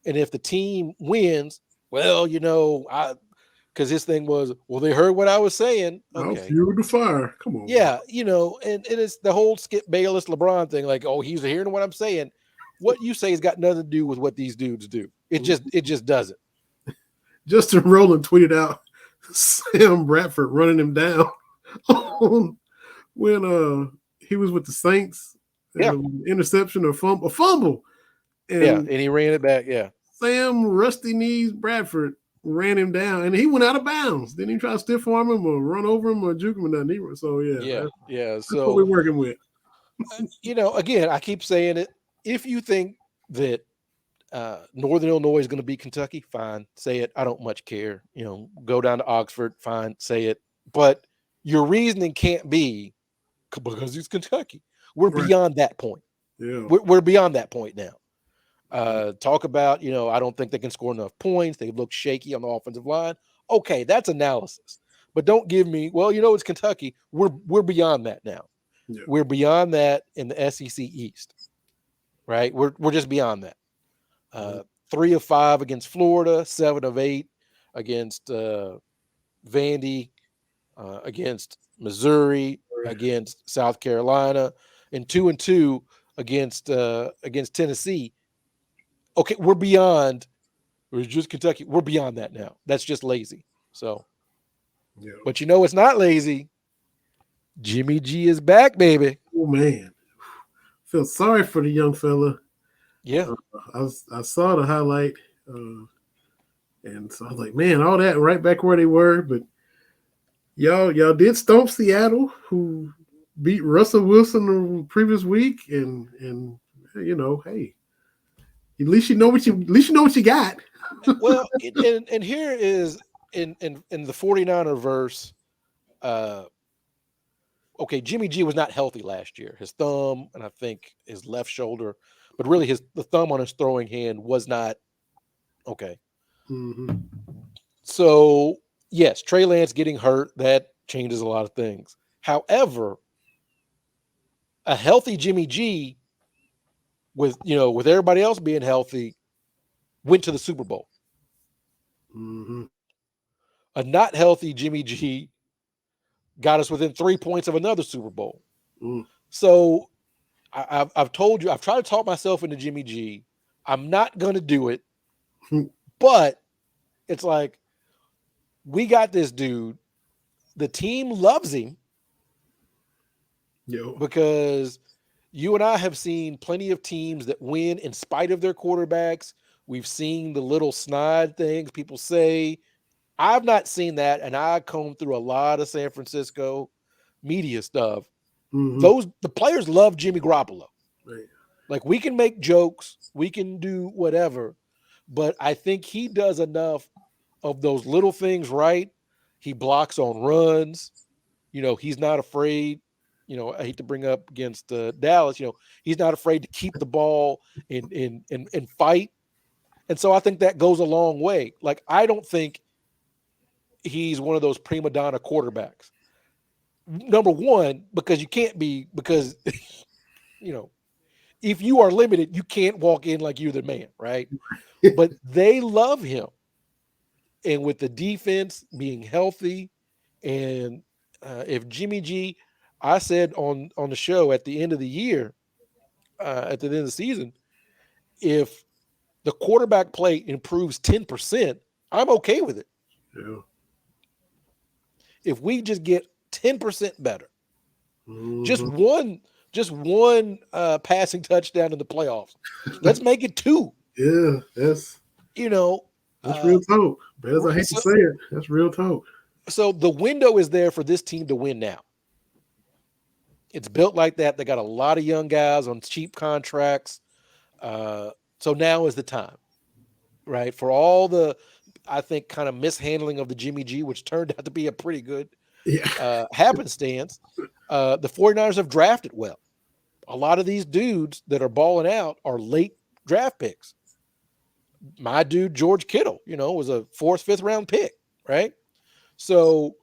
and if the team wins, well, because his thing was, well, they heard what I was saying. Okay, I'll fuel the fire. Come on. Yeah, and it's the whole Skip Bayless LeBron thing. Like, oh, he's hearing what I'm saying. What you say has got nothing to do with what these dudes do. It just doesn't. Justin Rowland tweeted out Sam Bradford running him down when he was with the Saints. Interception or a fumble. And he ran it back. Yeah. Sam Rusty Knees Bradford ran him down, and he went out of bounds. Didn't even try to stiff arm him or run over him or juke him or nothing. So that's so what we're working with. Again, I keep saying it. If you think that Northern Illinois is going to beat Kentucky, fine, say it. I don't much care. Go down to Oxford, fine, say it. But your reasoning can't be because it's Kentucky. We're beyond that point. Yeah, we're beyond that point now. Talk about, I don't think they can score enough points. They look shaky on the offensive line. Okay, that's analysis. But don't give me, well, it's Kentucky. We're beyond that now. Yeah. We're beyond that in the SEC East. Right? We're just beyond that. 3 of 5 against Florida, 7 of 8 against Vandy, against Missouri, against South Carolina, and 2 and 2 against Tennessee. Okay, we're beyond. It's just Kentucky. We're beyond that now. That's just lazy. So, but it's not lazy. Jimmy G is back, baby. Oh man, feel sorry for the young fella. Yeah, I saw the highlight, and so I was like, man, all that right back where they were. But y'all did stomp Seattle, who beat Russell Wilson the previous week, and hey. At least you know what you got. Well, and here is in the 49er verse. Okay, Jimmy G was not healthy last year. His thumb and I think his left shoulder, but really the thumb on his throwing hand was not okay. Mm-hmm. So yes, Trey Lance getting hurt, that changes a lot of things. However, a healthy Jimmy G, with everybody else being healthy, went to the Super Bowl. Mm-hmm. A not healthy Jimmy G got us within 3 points of another Super Bowl. Mm. So I've told you, I've tried to talk myself into Jimmy G. I'm not going to do it, but it's like, we got this dude. The team loves him because you and I have seen plenty of teams that win in spite of their quarterbacks. We've seen the little snide things people say. I've not seen that, and I combed through a lot of San Francisco media stuff. Mm-hmm. The players love Jimmy Garoppolo. Right. Like, we can make jokes, we can do whatever, but I think he does enough of those little things right. He blocks on runs. He's not afraid. I hate to bring up against Dallas. He's not afraid to keep the ball and fight. And so I think that goes a long way. Like, I don't think he's one of those prima donna quarterbacks. Number one, because you can't be, because, if you are limited, you can't walk in like you're the man, right? But they love him. And with the defense being healthy, and if Jimmy G, I said on the show at the end of the year, at the end of the season, if the quarterback play improves 10%, I'm okay with it. Yeah. If we just get 10% better, Just Mhm. one passing touchdown in the playoffs. Let's make it 2. Yeah, that's You real talk. But as I hate to so, say it, that's real talk. so the window is there for this team to win now. It's built like that. They got a lot of young guys on cheap contracts. So now is the time, right? For all the, I think, kind of mishandling of the Jimmy G, which turned out to be a pretty good Yeah. happenstance. The 49ers have drafted well. A lot of these dudes that are balling out are late draft picks. My dude, George Kittle, was a 4th, 5th round pick, right? So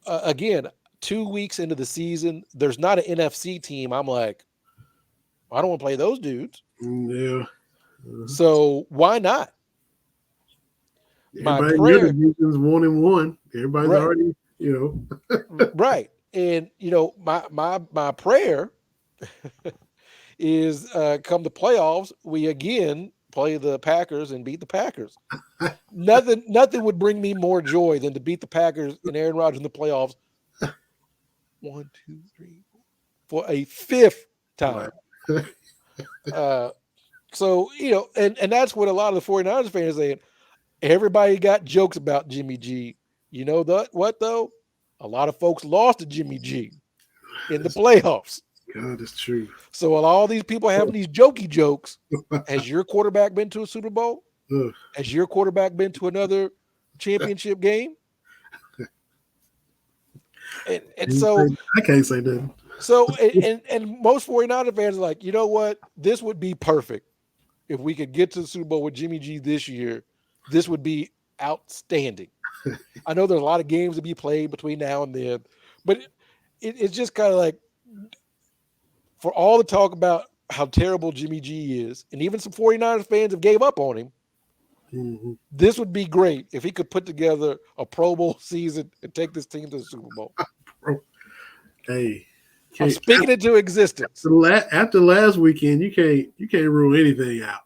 again, 2 weeks into the season, there's not an NFC team. I'm like, I don't want to play those dudes. Yeah. So why not? My Everybody in your prayer, division's 1-1. Everybody's right, already, right, and my prayer is come the playoffs, we again play the Packers and beat the Packers. Nothing would bring me more joy than to beat the Packers and Aaron Rodgers in the playoffs 1, 2, 3, 4 for a 5th time. So, and that's what a lot of the 49ers fans are saying. Everybody got jokes about Jimmy G. You know what though? A lot of folks lost to Jimmy G in the playoffs. God, that's true. So all these people having these jokey jokes. Has your quarterback been to a Super Bowl? Has your quarterback been to another championship game? And so I can't say that. So and most 49er fans are like, you know what? This would be perfect if we could get to the Super Bowl with Jimmy G this year. This would be outstanding. I know there's a lot of games to be played between now and then, but it's just kind of like, for all the talk about how terrible Jimmy G is, and even some 49ers fans have gave up on him, this would be great if he could put together a Pro Bowl season and take this team to the Super Bowl. Hey, I'm speaking it into existence. After last weekend, you can't rule anything out.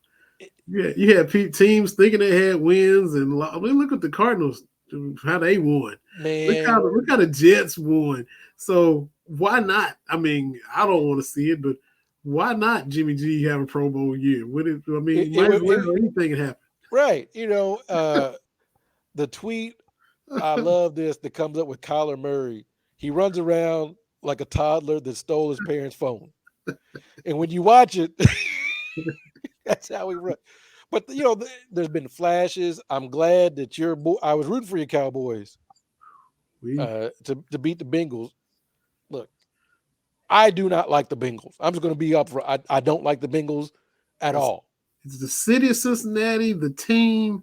You had teams thinking they had wins, and look at the Cardinals, how they won. Man, look how the Jets won. So why not? I mean, I don't want to see it, but why not Jimmy G have a Pro Bowl year? Anything can happen. Right. The tweet, I love this, that comes up with Kyler Murray. He runs around like a toddler that stole his parents' phone. And when you watch it, that's how he runs. But, there's been flashes. I'm glad that I was rooting for your Cowboys to beat the Bengals. Look, I do not like the Bengals. I'm just going to be up for I don't like the Bengals at all. It's the city of Cincinnati, the team,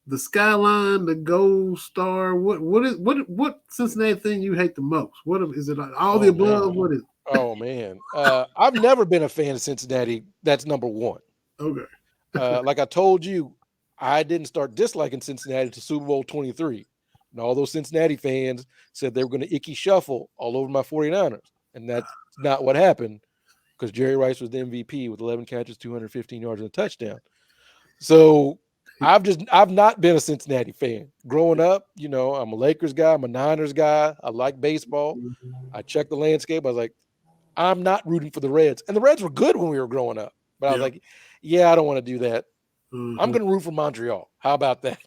the skyline, the gold star. What Cincinnati thing you hate the most? What is it? All the above? Man. What is it? Oh man, I've never been a fan of Cincinnati. That's number one. Okay. Like I told you, I didn't start disliking Cincinnati to Super Bowl 23. And all those Cincinnati fans said they were going to icky shuffle all over my 49ers. And that's not what happened, because Jerry Rice was the MVP with 11 catches, 215 yards, and a touchdown. So I've not been a Cincinnati fan. Growing up, I'm a Lakers guy, I'm a Niners guy. I like baseball. I checked the landscape. I was like, I'm not rooting for the Reds. And the Reds were good when we were growing up. But I was like, yeah, I don't want to do that. I'm going to root for Montreal. How about that?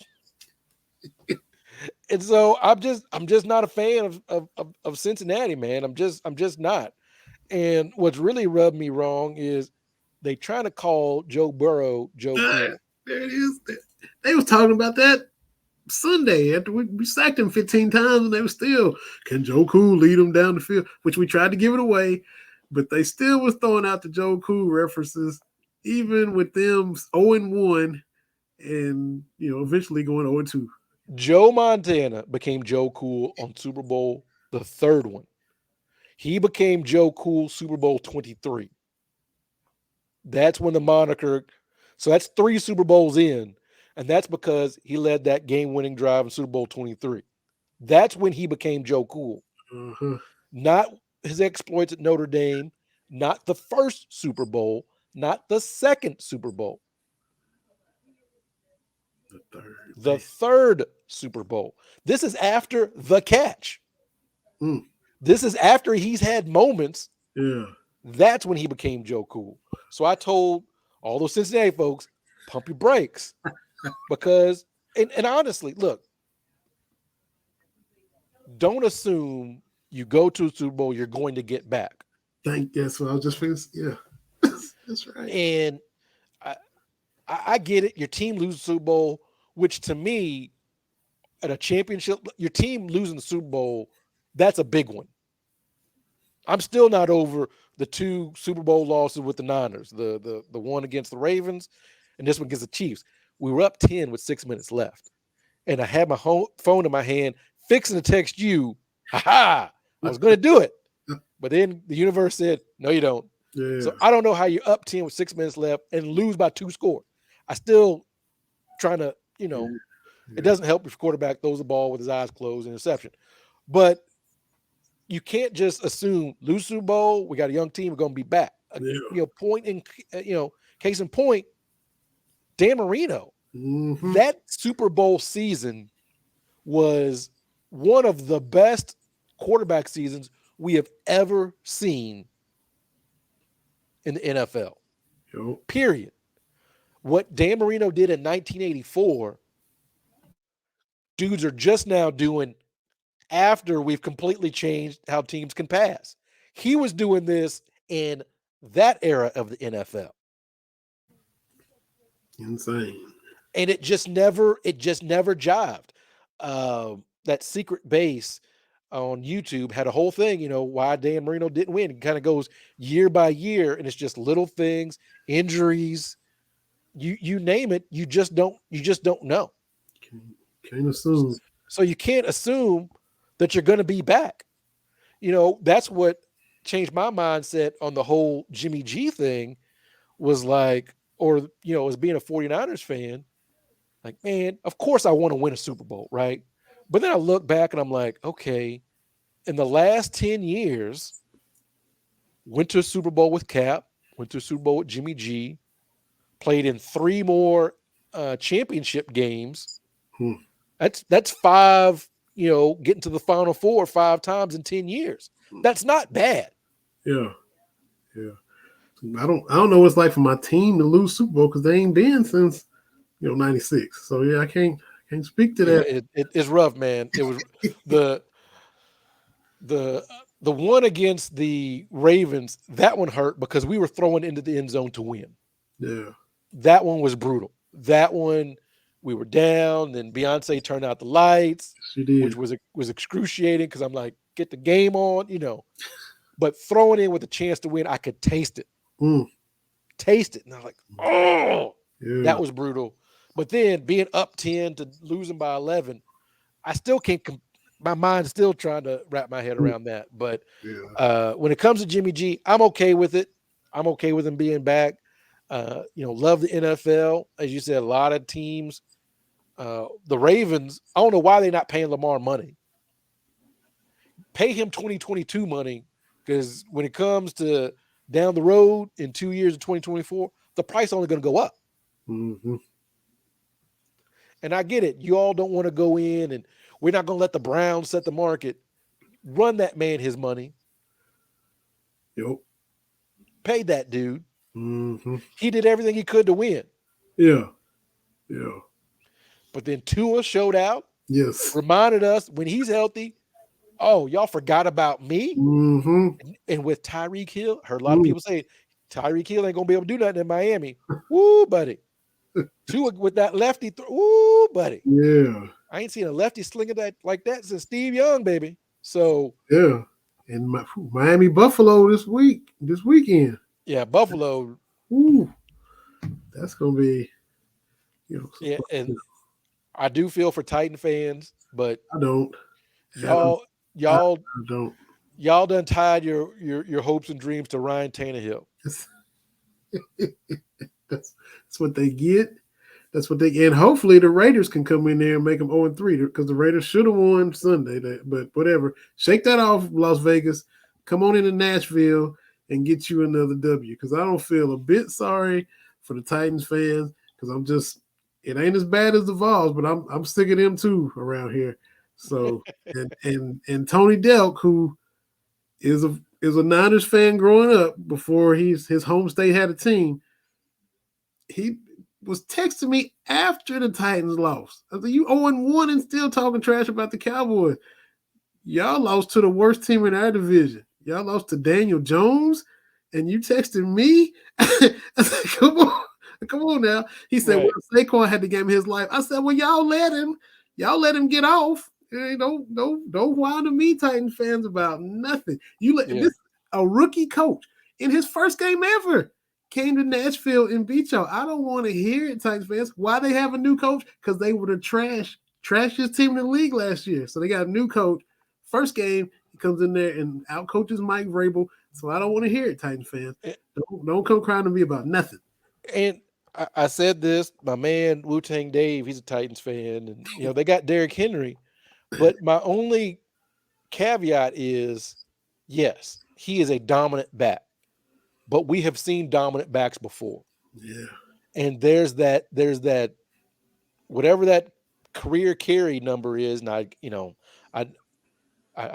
And so I'm just not a fan of Cincinnati, man. I'm just not. And what's really rubbed me wrong is they trying to call Joe Burrow Joe Cool. There it is. They was talking about that Sunday after we sacked him 15 times, and they were still, can Joe Cool lead them down the field? Which we tried to give it away, but they still was throwing out the Joe Cool references, even with them 0-1, and eventually going 0-2. Joe Montana became Joe Cool on Super Bowl, the third one. He became Joe Cool Super Bowl 23. That's when the moniker, so that's 3 Super Bowls in, and that's because he led that game-winning drive in Super Bowl 23. That's when he became Joe Cool. Not his exploits at Notre Dame, not the first Super Bowl, not the second Super Bowl. The third Super Bowl. This is after The Catch. This is after he's had moments. Yeah. That's when he became Joe Cool. So I told all those Cincinnati folks, pump your brakes. Because, and honestly, look, don't assume you go to a Super Bowl, you're going to get back. That's what I was just finished. Yeah. That's right. And I get it. Your team loses the Super Bowl, which to me, at a championship, your team losing the Super Bowl, that's a big one. I'm still not over the 2 Super Bowl losses with the Niners, the one against the Ravens and this one against the Chiefs. We were up 10 with 6 minutes left. And I had my phone in my hand, fixing to text you. I was going to do it. But then the universe said, no, you don't. Yeah. So I don't know how you're up 10 with 6 minutes left and lose by 2 scores. I still trying to, it doesn't help if your quarterback throws the ball with his eyes closed, interception. But you can't just assume lose Super Bowl, we got a young team, we're going to be back. Case in point, Dan Marino, that Super Bowl season was one of the best quarterback seasons we have ever seen in the NFL. Period. What Dan Marino did in 1984, dudes are just now doing after we've completely changed how teams can pass. He was doing this in that era of the NFL. Insane. And it just never jived. That secret base on YouTube had a whole thing, why Dan Marino didn't win. It kind of goes year by year, and it's just little things, injuries, you name it, you just don't know. Can't assume. So you can't assume that you're going to be back. That's what changed my mindset on the whole Jimmy G thing was like, or, as being a 49ers fan, like, man, of course I want to win a Super Bowl, right? But then I look back and I'm like, okay, in the last 10 years, went to a Super Bowl with Cap, went to a Super Bowl with Jimmy G, played in 3 more championship games. That's 5, getting to the Final Four 5 times in 10 years. That's not bad. Yeah. I don't know what it's like for my team to lose Super Bowl because they ain't been since 96. So yeah, I can't speak to that. It's rough, man. It was the one against the Ravens. That one hurt because we were throwing into the end zone to win. Yeah, that one was brutal. That one we were down. Then Beyonce turned out the lights, she did, which was excruciating because I'm like, get the game on, But throwing in with a chance to win, I could taste it. Taste it. And I was like, oh, yeah. That was brutal. But then being up 10 to losing by 11, I still can't my mind's still trying to wrap my head around that. But when it comes to Jimmy G, I'm okay with it. I'm okay with him being back. Love the NFL. As you said, a lot of teams. The Ravens, I don't know why they're not paying Lamar money. Pay him 2022 money, because when it comes to down the road in 2 years of 2024, the price is only going to go up. Mm-hmm. And I get it. You all don't want to go in, and we're not going to let the Browns set the market. Run that man his money. Yep. Pay that dude. Mm-hmm. He did everything he could to win. Yeah. But then Tua showed out. Yes. Reminded us when he's healthy, oh, y'all forgot about me? Mm-hmm. And with Tyreek Hill, I heard a lot of people say Tyreek Hill ain't going to be able to do nothing in Miami. Woo, buddy. Tua with that lefty. Woo, buddy. Yeah. I ain't seen a lefty slinging that like that since Steve Young, baby. So. Yeah. And Miami Buffalo this weekend. Yeah, Buffalo. Ooh. That's going to be, Yeah, and I do feel for Titan fans, but I don't. Y'all I don't. Y'all done tied your hopes and dreams to Ryan Tannehill. That's what they get. That's what they, and hopefully the Raiders can come in there and make them 0-3, because the Raiders should have won Sunday. But whatever, shake that off, Las Vegas. Come on into Nashville and get you another W, because I don't feel a bit sorry for the Titans fans, because it ain't as bad as the Vols, but I'm sick of them too around here. So and Tony Delk, who is a Niners fan growing up before his home state had a team. He was texting me after the Titans lost. I said, "You 0-1 and still talking trash about the Cowboys. Y'all lost to the worst team in our division. Y'all lost to Daniel Jones, and you texted me." I said, come on now. He said, Right. "Well, Saquon had the game of his life." I said, "Well, y'all let him get off. Don't whine to me, Titans fans, about nothing. You let this a rookie coach in his first game ever came to Nashville and beat y'all. I don't want to hear it, Titans fans. Why they have a new coach? Because they were the trashiest team in the league last year. So they got a new coach. First game, he comes in there and outcoaches Mike Vrabel. So I don't want to hear it, Titans fans. Don't come crying to me about nothing." And I said this, my man Wu-Tang Dave, he's a Titans fan, and they got Derrick Henry. But my only caveat is, yes, he is a dominant back, but we have seen dominant backs before. Yeah. And there's that whatever that career carry number is, and I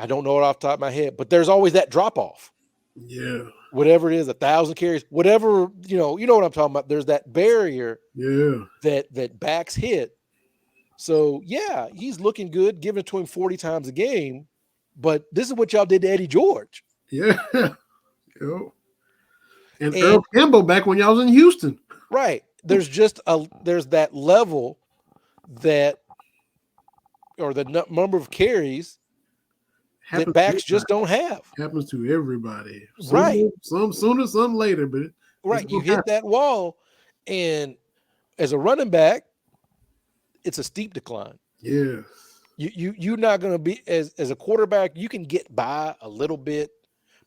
don't know it off the top of my head, but there's always that drop off. Yeah. Whatever it is, 1,000 carries, whatever, you know what I'm talking about. There's that barrier that backs hit. So yeah, he's looking good, giving it to him 40 times a game. But this is what y'all did to Eddie George. Yeah. And Earl Campbell back when y'all was in Houston. Right. There's that level or the number of carries that backs just don't have. Happens to everybody. Right. Some sooner, some later, but right. You hit that wall, and as a running back, it's a steep decline. Yeah. You're not going to be as a quarterback. You can get by a little bit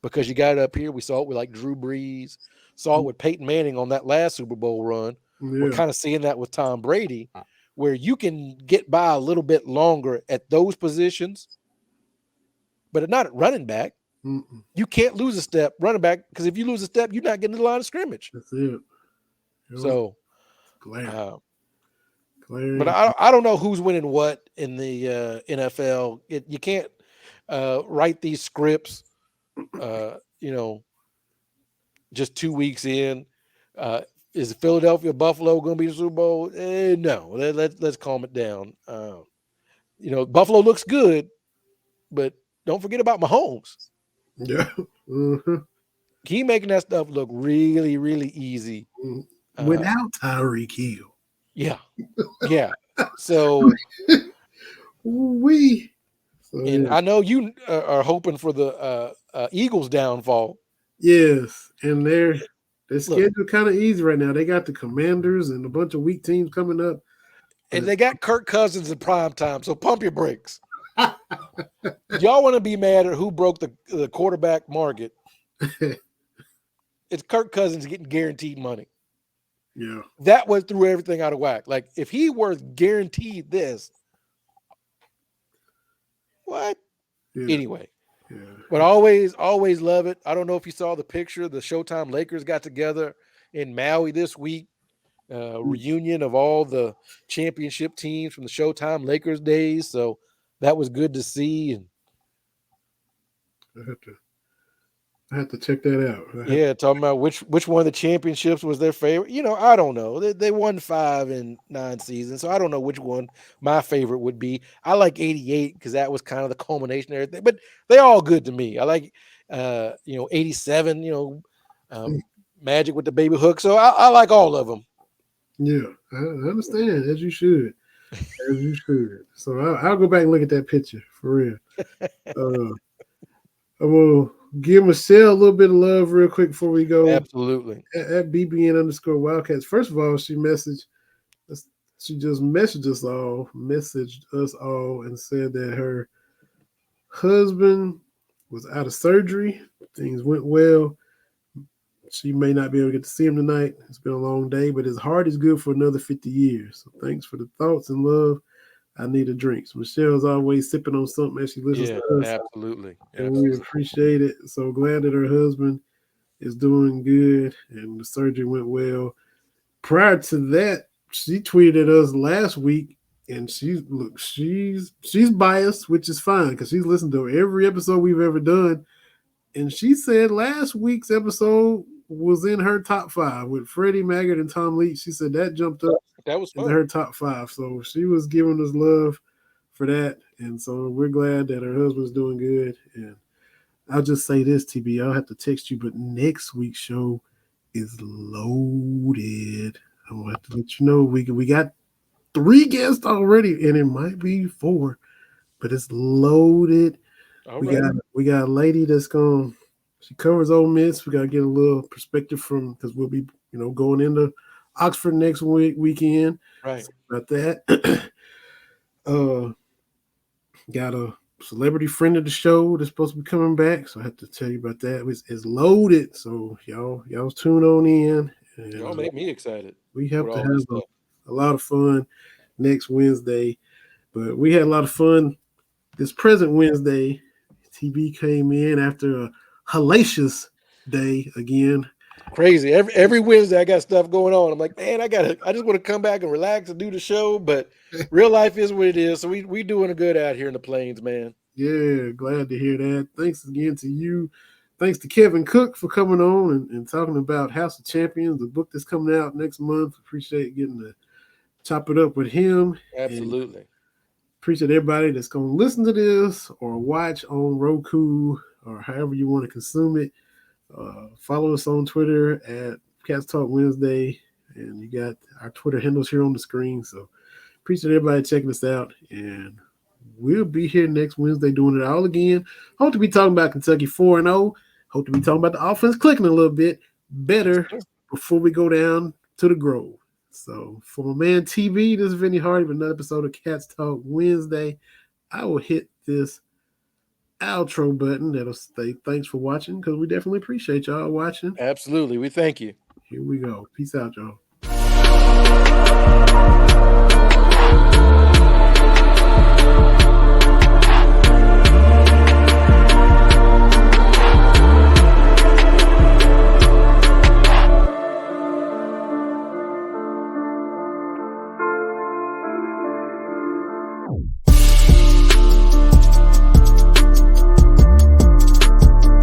because you got it up here. We saw it with like Drew Brees, saw it with Peyton Manning on that last Super Bowl run. Yeah. We're kind of seeing that with Tom Brady, where you can get by a little bit longer at those positions, but not at running back. Mm-mm. You can't lose a step running back, because if you lose a step, you're not getting to the line of scrimmage. That's it. So, but I don't know who's winning what in the NFL. You can't write these scripts, just 2 weeks in. Is Philadelphia Buffalo going to be the Super Bowl? No. Let's calm it down. Buffalo looks good, but don't forget about Mahomes. Yeah. Mm-hmm. He making that stuff look really, really easy. Without Tyreek Hill. Yeah. Yeah. So I know you are hoping for the Eagles' downfall. Yes. And their schedule kind of easy right now. They got the Commanders and a bunch of weak teams coming up. And they got Kirk Cousins in prime time, so pump your brakes. Y'all want to be mad at who broke the quarterback market? It's Kirk Cousins getting guaranteed money. Yeah. That was threw everything out of whack. Like, if he were guaranteed this, what? Yeah. Anyway. Yeah. But always love it. I don't know if you saw the picture. The Showtime Lakers got together in Maui this week. Reunion of all the championship teams from the Showtime Lakers days. So that was good to see. And I have to check that out. Talking about which one of the championships was their favorite. I don't know. They won 5 in 9 seasons, so I don't know which one my favorite would be. I like 88 because that was kind of the culmination of everything. But they all good to me. I like 87. Magic with the baby hook. So I like all of them. Yeah, I understand, as you should. So I'll go back and look at that picture for real. I will give Michelle a little bit of love real quick before we go. Absolutely. At BBN_Wildcats. First of all, she just messaged us all and said that her husband was out of surgery. Things went well. She may not be able to get to see him tonight. It's been a long day, but his heart is good for another 50 years. So thanks for the thoughts and love. I need a drink. So Michelle's always sipping on something as she listens to us. Absolutely. And we appreciate it. So glad that her husband is doing good and the surgery went well. Prior to that, she tweeted at us last week, and she's biased, which is fine because she's listened to every episode we've ever done. And she said last week's episode was in her top 5 with Freddie Maggard and Tom Leach. She said that jumped up That was into fun. her top 5. So she was giving us love for that. And so we're glad that her husband's doing good. And I'll just say this, TB, I'll have to text you, but next week's show is loaded. I'm gonna have to let you know. We got 3 guests already, and it might be 4, but it's loaded. All we right. got a lady that's she covers Ole Miss. We gotta get a little perspective from, because we'll be going into Oxford next weekend. Right. So about that. Got a celebrity friend of the show that's supposed to be coming back, so I have to tell you about that. It's loaded, so y'all tune on in. And, Y'all make me excited. we have with to all this have stuff. a lot of fun next Wednesday, but we had a lot of fun this present Wednesday. TB came in after a hellacious day again. Crazy. Every Wednesday I got stuff going on. I'm like, man, I just want to come back and relax and do the show, but real life is what it is. So we doing good out here in the plains, man. Yeah, glad to hear that. Thanks again to you. Thanks to Kevin Cook for coming on and talking about House of Champions, the book that's coming out next month. Appreciate getting to chop it up with him. Absolutely. And appreciate everybody that's going to listen to this or watch on Roku or however you want to consume it. Follow us on Twitter at Cats Talk Wednesday, and you got our Twitter handles here on the screen. So appreciate everybody checking us out, and we'll be here next Wednesday doing it all again. Hope to be talking about Kentucky 4-0. Hope to be talking about the offense clicking a little bit better before we go down to the Grove. So for my man TV, this is Vinny Hardy with another episode of Cats Talk Wednesday. I will hit this outro button that'll say thanks for watching, because we definitely appreciate y'all watching. Absolutely. We thank you. Here we go. Peace out, y'all.